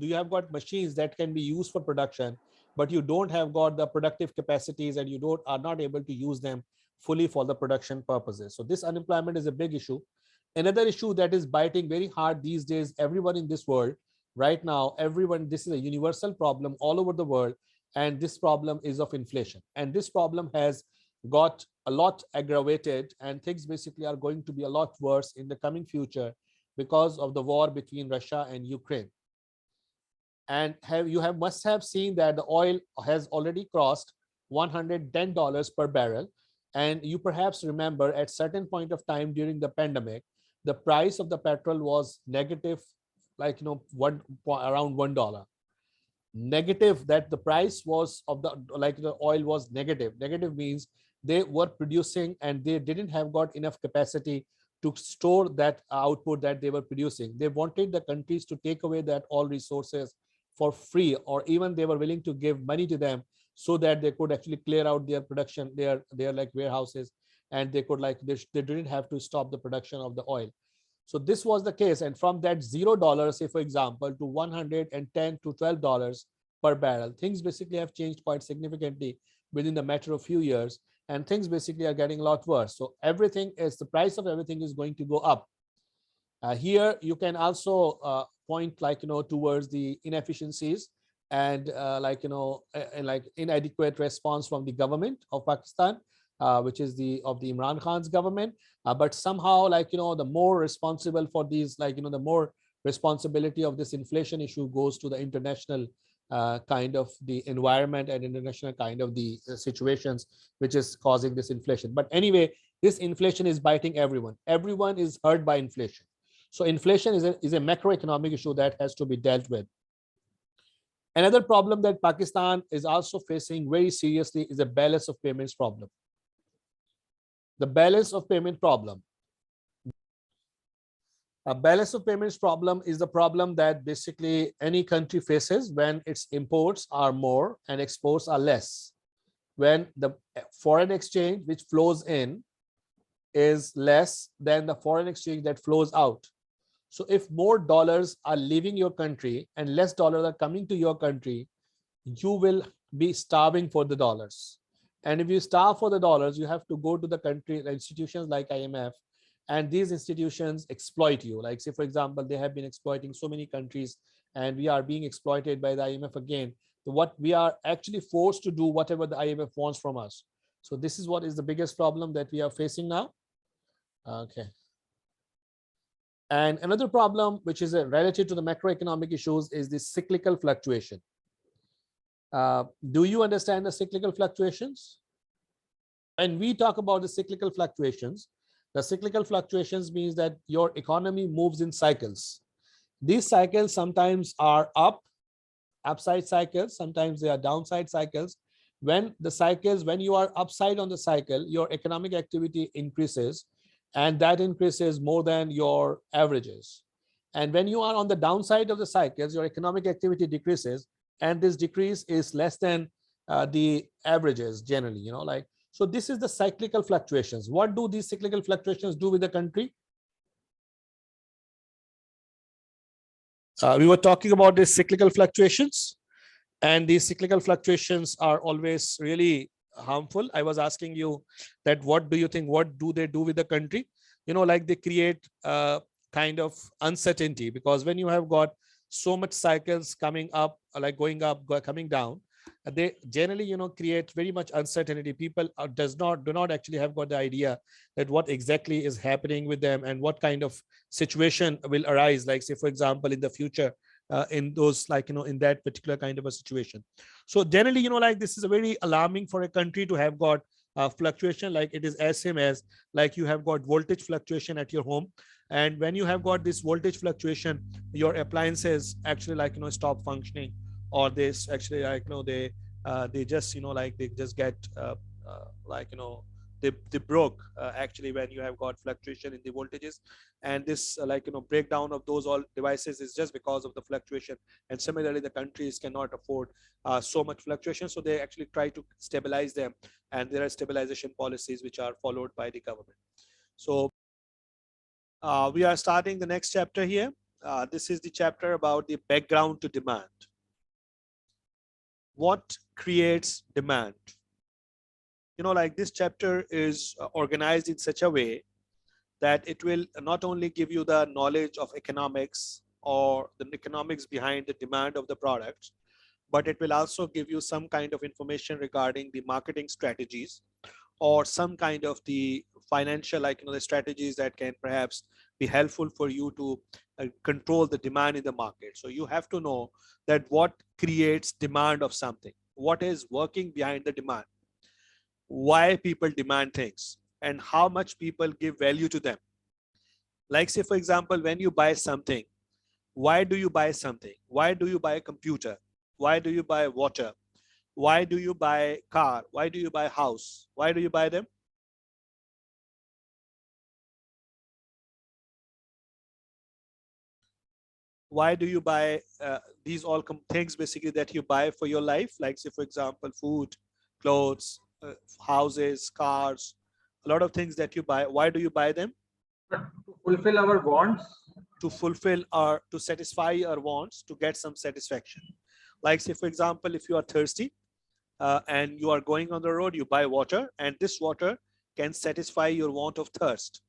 you have got machines that can be used for production, but you don't have got the productive capacities, and you are not able to use them fully for the production purposes. So this unemployment is a big issue. Another issue that is biting very hard these days, everyone in this world right now, this is a universal problem all over the world, and this problem is of inflation. And this problem has got a lot aggravated, and things basically are going to be a lot worse in the coming future because of the war between Russia and Ukraine. And must have seen that the oil has already crossed $110 per barrel. And you perhaps remember at certain point of time during the pandemic, the price of the petrol was negative, like, around $1. Negative, that the price was of the, like, the oil was negative. Negative means they were producing and they didn't have got enough capacity to store that output that they were producing. They wanted the countries to take away that oil resources for free, or even they were willing to give money to them so that they could actually clear out their production, their like warehouses, and they could, like, they didn't have to stop the production of the oil. So this was the case. And from that $0, say, for example, to $110 to $12 per barrel, things basically have changed quite significantly within the matter of few years, and things basically are getting a lot worse. So the price of everything is going to go up. Here you can also point, like, towards the inefficiencies and like inadequate response from the government of Pakistan, which is of the Imran Khan's government. But somehow, like, the more responsible for these, like, the more responsibility of this inflation issue goes to the international kind of the environment and international kind of the situations which is causing this inflation. But anyway, this inflation is biting everyone. Everyone is hurt by inflation. So inflation is a macroeconomic issue that has to be dealt with. Another problem that Pakistan is also facing very seriously is a balance of payments problem. the balance of payment problem. A balance of payments problem is the problem that basically any country faces when its imports are more and exports are less. When the foreign exchange which flows in is less than the foreign exchange that flows out. So if more dollars are leaving your country and less dollars are coming to your country, you will be starving for the dollars. And if you starve for the dollars, you have to go to the country institutions like IMF, and these institutions exploit you. Like, say, for example, they have been exploiting so many countries, and we are being exploited by the IMF again. So what we are actually forced to do whatever the IMF wants from us. So this is what is the biggest problem that we are facing now. Okay. And another problem, which is related to the macroeconomic issues, is the cyclical fluctuation. Do you understand the cyclical fluctuations? When we talk about the cyclical fluctuations means that your economy moves in cycles. These cycles sometimes are upside cycles, sometimes they are downside cycles. When you are upside on the cycle, your economic activity increases, and that increases more than your averages. And when you are on the downside of the cycles, your economic activity decreases, and this decrease is less than the averages generally, like. So this is the cyclical fluctuations. What do these cyclical fluctuations do with the country? We were talking about these cyclical fluctuations, and these cyclical fluctuations are always really harmful. I was asking you that what do you think, what do they do with the country? Like they create kind of uncertainty, because when you have got so much cycles coming up, like going up, coming down, they generally create very much uncertainty. People do not actually have got the idea that what exactly is happening with them and what kind of situation will arise, like, say, for example, in the future, in those, like, in that particular kind of a situation. So generally, like, this is a very alarming for a country to have got fluctuation. Like, it is as same as, like, you have got voltage fluctuation at your home, and when you have got this voltage fluctuation, your appliances actually, like, stop functioning, or this actually, like, they just like they just get like they broke actually, when you have got fluctuation in the voltages. And this like breakdown of those all devices is just because of the fluctuation. And similarly, the countries cannot afford so much fluctuation, so they actually try to stabilize them, and there are stabilization policies which are followed by the government. So we are starting the next chapter here. This is the chapter about the background to demand. What creates demand? Like, this chapter is organized in such a way that it will not only give you the knowledge of economics or the economics behind the demand of the products, but it will also give you some kind of information regarding the marketing strategies, or some kind of the financial, like, the strategies that can perhaps be helpful for you to control the demand in the market. So you have to know that what creates demand of something, what is working behind the demand, why people demand things, and how much people give value to them. Like, say, for example, when you buy something, why do you buy something? Why do you buy a computer? Why do you buy water? Why do you buy car? Why do you buy house? Why do you buy them? Why do you buy these all things basically that you buy for your life? Like, say, for example, food, clothes, houses, cars, a lot of things that you buy. Why do you buy them? To fulfill our wants. To fulfill or to satisfy our wants, to get some satisfaction. Like, say, for example, if you are thirsty and you are going on the road, you buy water, and this water can satisfy your want of thirst.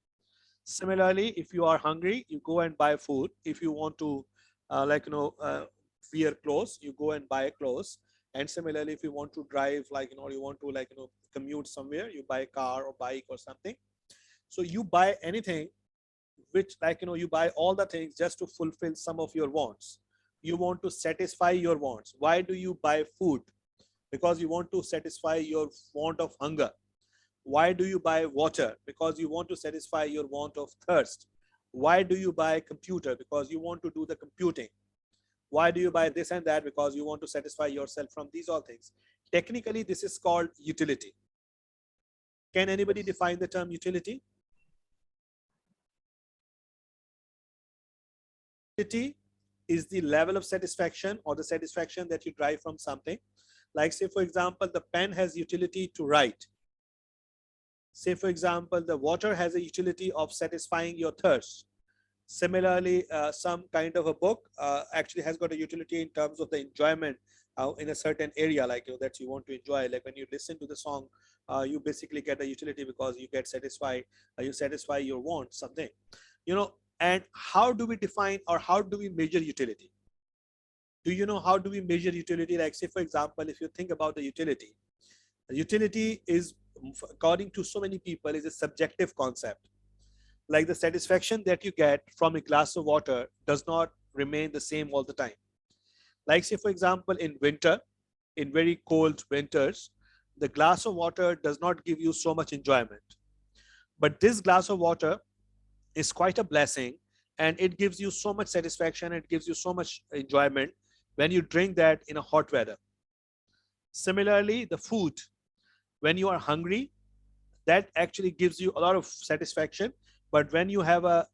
Similarly, if you are hungry, you go and buy food. If you want to wear clothes, you go and buy clothes. And similarly, if you want to drive, like, you want to, like, commute somewhere, you buy a car or bike or something. So you buy anything which, like, you buy all the things just to fulfill some of your wants. You want to satisfy your wants. Why do you buy food? Because you want to satisfy your want of hunger. Why do you buy water? Because you want to satisfy your want of thirst. Why do you buy computer? Because you want to do the computing. Why do you buy this and that? Because you want to satisfy yourself from these all things. Technically, this is called utility. Can anybody define the term utility? Utility is the level of satisfaction or the satisfaction that you derive from something. Like say for example, the pen has utility to write. Say for example, the water has a utility of satisfying your thirst. Similarly, some kind of a book actually has got a utility in terms of the enjoyment in a certain area, like that you want to enjoy. Like when you listen to the song, you basically get a utility because you get satisfied, you satisfy your want, something, you know. And how do we define or how do we measure utility? Do you know how do we measure utility? Like say for example, if you think about the utility is, according to so many people, is a subjective concept. Like the satisfaction that you get from a glass of water does not remain the same all the time. Like say for example, in winter, in very cold winters, the glass of water does not give you so much enjoyment. But this glass of water is quite a blessing, and it gives you so much satisfaction, it gives you so much enjoyment when you drink that in a hot weather. Similarly, the food, when you are hungry, that actually gives you a lot of satisfaction. But when you have a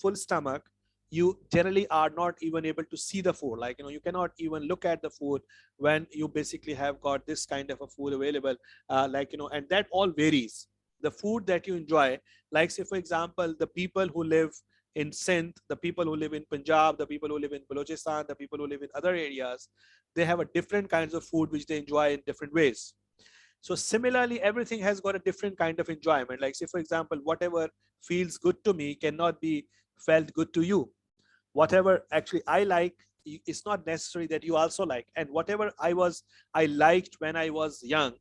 full stomach, you generally are not even able to see the food. You cannot even look at the food when you basically have got this kind of a food available. And that all varies. The food that you enjoy, like say for example, the people who live in Sindh, the people who live in Punjab, the people who live in Balochistan, the people who live in other areas, they have a different kinds of food which they enjoy in different ways. So similarly, everything has got a different kind of enjoyment. Like say, for example, whatever feels good to me cannot be felt good to you. Whatever actually I like, it's not necessary that you also like. And whatever I liked when I was young,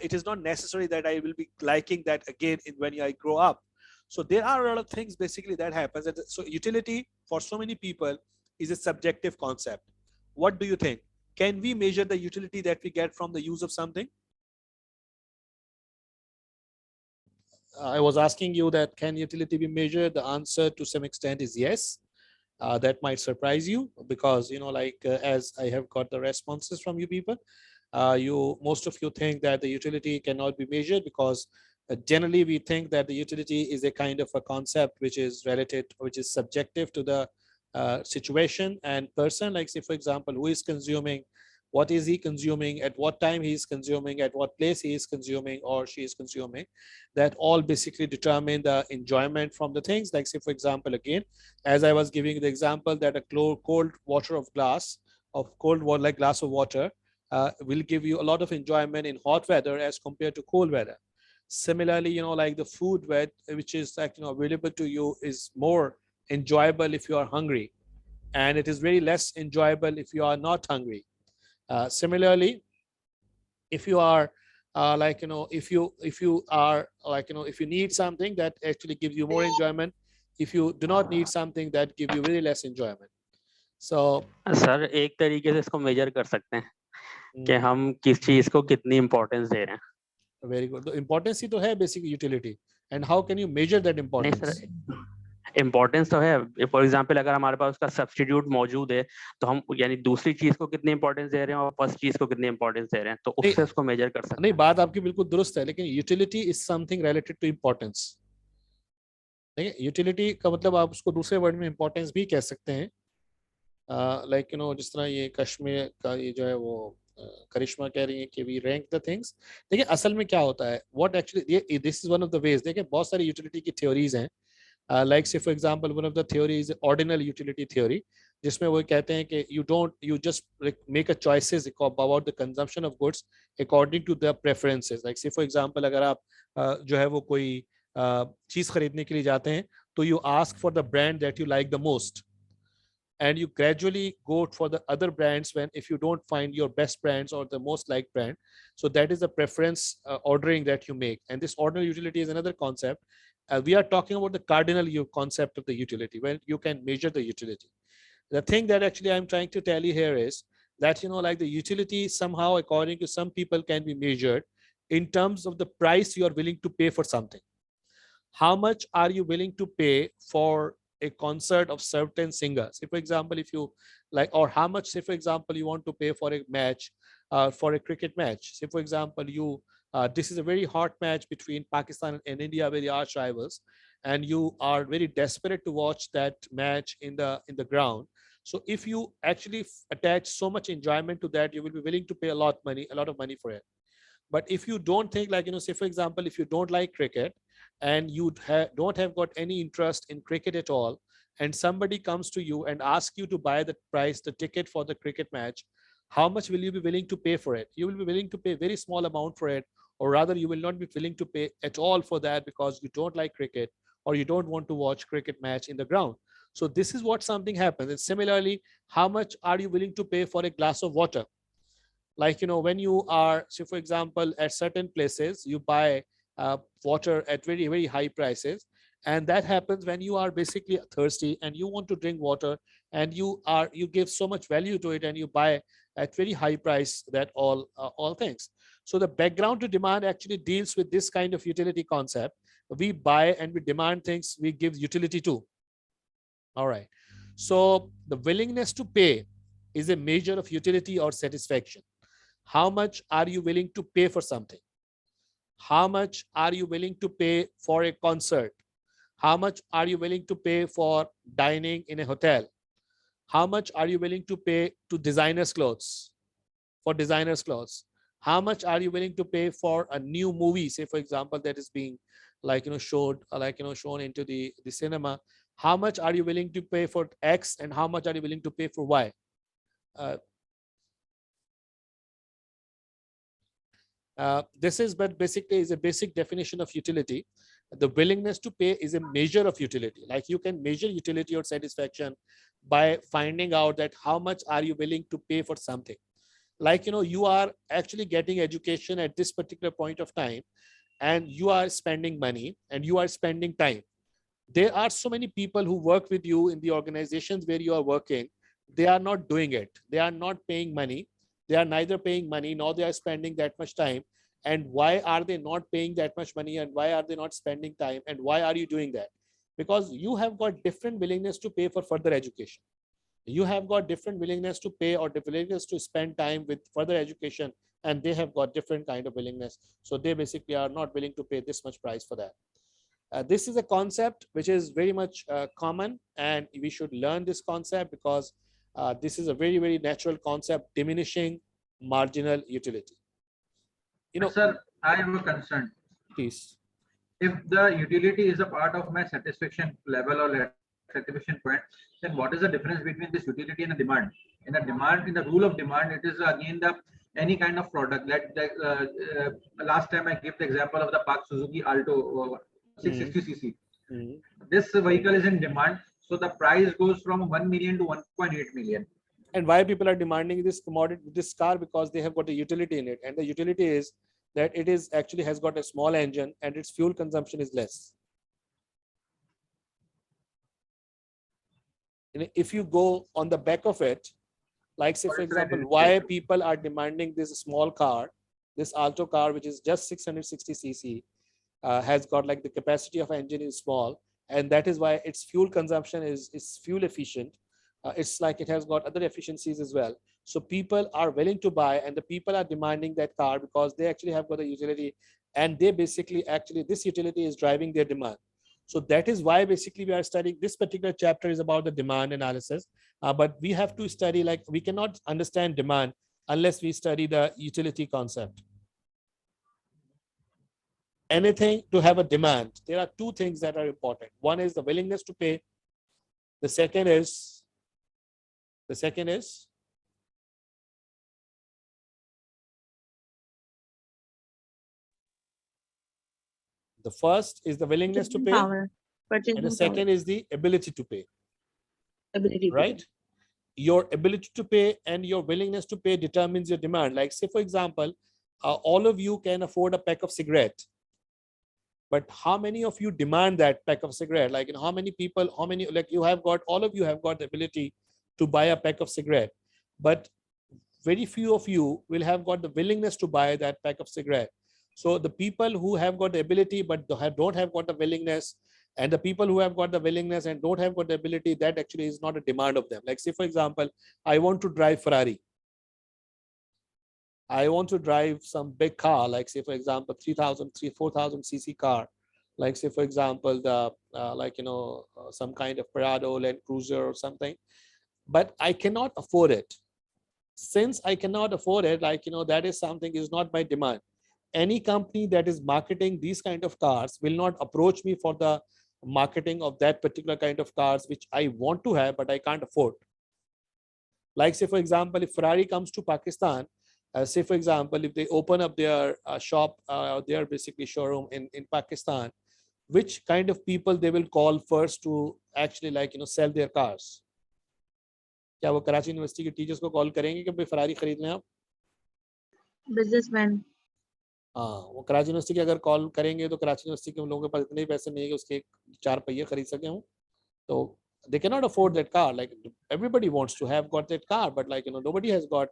it is not necessary that I will be liking that again when I grow up. So there are a lot of things basically that happens. So utility for so many people is a subjective concept. What do you think? Can we measure the utility that we get from the use of something? I was asking you that can utility be measured? The answer to some extent is yes. That might surprise you because as I have got the responses from you people, most of you think that the utility cannot be measured because generally we think that the utility is a kind of a concept which is related, which is subjective to the situation and person. Like say for example, who is consuming, what is he consuming, at what time he is consuming, at what place he is consuming or she is consuming. That all basically determine the enjoyment from the things. Like say for example, again, as I was giving the example that a cold water of glass of cold water, like glass of water, will give you a lot of enjoyment in hot weather as compared to cold weather. Similarly, like the food which is available to you is more enjoyable if you are hungry, and it is very less enjoyable if you are not hungry. Similarly, if you are if you are if you need something that actually gives you more enjoyment, if you do not need something that give you very less enjoyment. So sir एक तरीके से इसको major कर सकते हैं कि हम किस चीज को कितनी इंपॉर्टेंस दे रहे हैं. very good. The importance ही तो है basic utility, and how can you measure that importance? नहीं सर, इम्पोर्टेंस तो है. फॉर एग्जाम्पल अगर हमारे पास उसका सब्स्टिट्यूट मौजूद है तो हम यानी दूसरी चीज को कितनी इंपॉर्टेंस दे रहे हैं और फर्स्ट चीज को कितनी इंपॉर्टेंस दे रहे हैं, तो उससे उसको मेजर कर सकते हैं. नहीं, बात आपकी बिल्कुल दुरुस्त है, लेकिन utility is something related to importance. ठीक है, यूटिलिटी का मतलब आप उसको दूसरे वर्ड में इंपॉर्टेंस भी कह सकते हैं. जिस तरह ये कश्मीर का ये जो है वो करिश्मा कह रही है कि वी रैंक द थिंग्स. देखिए असल में क्या होता है, what actually this is one of the ways. देखिए बहुत सारी यूटिलिटी की थ्योरीज हैं. Like say for example, one of the theories is ordinal utility theory, जिसमें वो कहते हैं कि you just make a choices about the consumption of goods according to the preferences. Like say for example, अगर आप जो है वो कोई चीज खरीदने के लिए जाते हैं तो you ask for the brand that you like the most, and you gradually go for the other brands when if you don't find your best brands or the most liked brand. So that is the preference ordering that you make, and this ordinal utility is another concept. We are talking about the cardinal concept of the utility, when you can measure the utility. The thing that actually I'm trying to tell you here is that like the utility somehow according to some people can be measured in terms of the price you are willing to pay for something. How much are you willing to pay for a concert of certain singers? Say for example, if you like, or how much, say for example, you want to pay for a match, for a cricket match. Say for example, you This is a very hot match between Pakistan and India, very arch rivals, and you are very desperate to watch that match in the ground. So if you actually attach so much enjoyment to that, you will be willing to pay a lot of money for it. But if you don't think, like, say for example, if you don't like cricket and you don't have got any interest in cricket at all, and somebody comes to you and asks you to buy the ticket for the cricket match, how much will you be willing to pay for it? You will be willing to pay a very small amount for it, or rather you will not be willing to pay at all for that because you don't like cricket or you don't want to watch cricket match in the ground. So this is what something happens. And similarly, how much are you willing to pay for a glass of water? Like, when you are, say for example, at certain places, you buy water at very, very high prices. And that happens when you are basically thirsty and you want to drink water, and you give so much value to it, and you buy at very high price that all things. So the background to demand actually deals with this kind of utility concept. We buy and we demand things we give utility to. All right. So the willingness to pay is a measure of utility or satisfaction. How much are you willing to pay for something? How much are you willing to pay for a concert? How much are you willing to pay for dining in a hotel? How much are you willing to pay to designers' clothes? For designers' clothes? How much are you willing to pay for a new movie, say for example, that is being shown into the cinema? How much are you willing to pay for X, and how much are you willing to pay for Y? This is, but basically is a basic definition of utility. The willingness to pay is a measure of utility. Like, you can measure utility or satisfaction by finding out that how much are you willing to pay for something. Like, you are actually getting education at this particular point of time, and you are spending money and you are spending time. There are so many people who work with you in the organizations where you are working. They are not doing it. They are not paying money. They are neither paying money nor they are spending that much time. And why are they not paying that much money, and why are they not spending time, and why are you doing that? Because you have got different willingness to pay for further education. You have got different willingness to pay or the willingness to spend time with further education, and they have got different kind of willingness. So they basically are not willing to pay this much price for that. This is a concept which is very much common, and we should learn this concept because this is a very, very natural concept: diminishing marginal utility. Sir, I have a concern. Please. If the utility is a part of my satisfaction level or satisfaction point, then what is the difference between this utility and the demand? In a demand, in the rule of demand, it is again the any kind of product. Like last time I gave the example of the Park Suzuki Alto 660cc. This vehicle is in demand, so the price goes from 1 million to 1.8 million. And why people are demanding this commodity, this car? Because they have got a utility in it, and the utility is that it is actually has got a small engine and its fuel consumption is less. And if you go on the back of it, like say for example, why people are demanding this small car, this Alto car, which is just 660cc, has got like the capacity of engine is small, and that is why its fuel consumption is fuel efficient. It's like it has got other efficiencies as well. So people are willing to buy, and the people are demanding that car because they actually have got a utility, and they basically actually this utility is driving their demand. So that is why basically we are studying this particular chapter is about the demand analysis. But we have to study, like we cannot understand demand unless we study the utility concept. Anything to have a demand, there are two things that are important. One is the willingness to pay. The second is the first is the willingness to pay, and the second is the ability to pay. Right? Your ability to pay and your willingness to pay determines your demand. Like say for example, all of you can afford a pack of cigarette, but how many of you demand that pack of cigarette? Like, how many people, like you have got, all of you have got the ability to buy a pack of cigarette, but very few of you will have got the willingness to buy that pack of cigarette. So the people who have got the ability but don't have got the willingness, and the people who have got the willingness and don't have got the ability, that actually is not a demand of them. Like say for example, I want to drive Ferrari. I want to drive some big car, like say for example 3,000, 4,000 cc car, like say for example the some kind of Prado, Land Cruiser or something, but I cannot afford it. Since I cannot afford it, that is something is not my demand. Any company that is marketing these kind of cars will not approach me for the marketing of that particular kind of cars which I want to have but I can't afford. Like say for example, if Ferrari comes to Pakistan, say for example, if they open up their shop, their basically showroom in Pakistan, which kind of people they will call first to actually sell their cars? क्या वो Karachi university के teachers को call करेंगे कि भाई Ferrari खरीद लें आप? बिजनेसमैन। हाँ, वो कराची यूनिवर्सिटी के अगर कॉल करेंगे तो कराची यूनिवर्सिटी के लोगों के पास इतने ही पैसे नहीं है कि उसके 4 पहिए खरीद सके हों, तो they cannot afford that car. Like everybody wants to have got that car, but nobody has got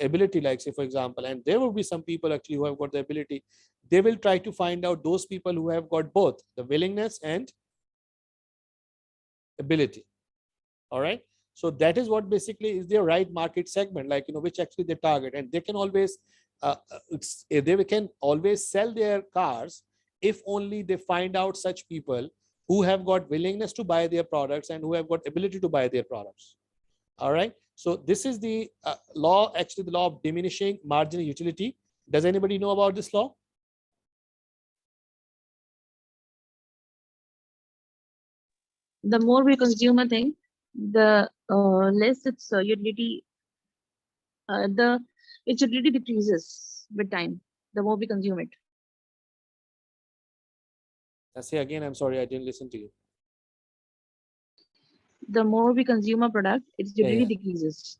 ability, like say for example, and there will be some people actually who have got the ability. They will try to find out those people who have got both the willingness and ability. All right, so that is what basically is their right market segment, which actually they target, and they can always they can always sell their cars if only they find out such people who have got willingness to buy their products and who have got ability to buy their products. All right, so this is the law, actually the law of diminishing marginal utility. Does anybody know about this law? The more we consume a thing, the less its utility, its utility decreases with time, the more we consume it. Say again, I'm sorry, I didn't listen to you. The more we consume a product, its utility Yeah. decreases.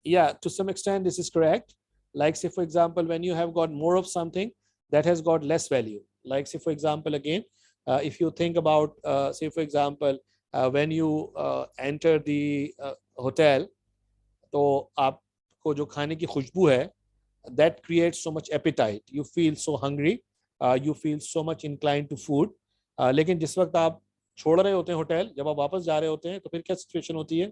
Yeah, to some extent this is correct. Like say for example, when you have got more of something, that has got less value. Like say for example, again, if you think about say for example, when you enter the hotel, तो आपको जो खाने की खुशबू है, that creates so much appetite. You feel so hungry, you feel so much inclined to food. लेकिन जिस वक्त आप छोड़ रहे होते हैं होटल, जब आप वापस जा रहे होते हैं, तो फिर क्या सिचुएशन होती है?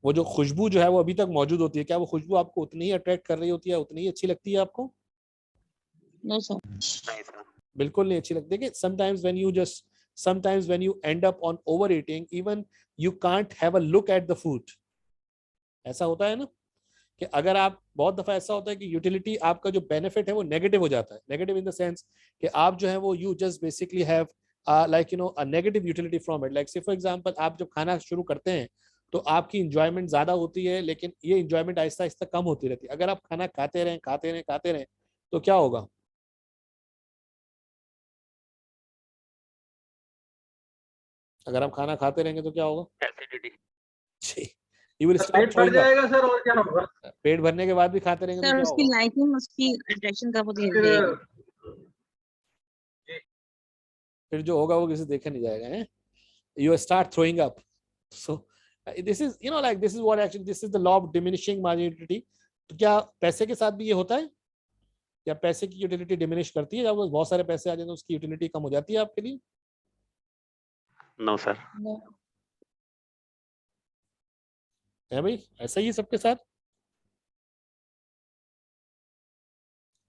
वो जो खुशबू जो है वो अभी तक मौजूद होती है, क्या वो खुशबू आपको उतनी ही अट्रैक्ट कर रही होती है, उतनी ही अच्छी लगती है आपको? No, sir. बिल्कुल नहीं अच्छी लगती है। Sometimes when you end up on overeating, even you can't have a look at the food. ऐसा होता है ना कि अगर आप बहुत दफा ऐसा होता है कि यूटिलिटी आपका जो बेनिफिट है वो नेगेटिव हो जाता है। नेगेटिव इन द सेंस कि आप जो है वो you just basically have a negative utility from it. Like say for example, आप जब खाना शुरू करते हैं तो आपकी इंजॉयमेंट ज्यादा होती है, लेकिन ये इंजॉयमेंट आहिस्ता आहिस्ता कम होती रहती है। अगर आप खाना खाते रहें तो क्या होगा? अगर आप खाना खाते रहेंगे तो क्या होगा? एसिडिटी। You will start पेट भर throwing up. जाएगा सर, और क्या होगा? पेट भरने के बाद भी खाते रहेंगे तो सर क्या उसकी होगा? लाइकिंग, उसकी अट्रैक्शन कब होती है? फिर जो होगा वो किसी देखा नहीं जाएगा, है? You start throwing up. So this is this is what actually this is the law of diminishing marginal utility. तो क्या पैसे के साथ भी ये होता है? क्या पैसे की यूटिलिटी डिमिनिश करती है? जब बहुत सारे पैसे आ जाए तो उसकी यूटिलिटी कम हो जाती है आपके लिए? No sir. है भाई, ऐसा ही सबके साथ?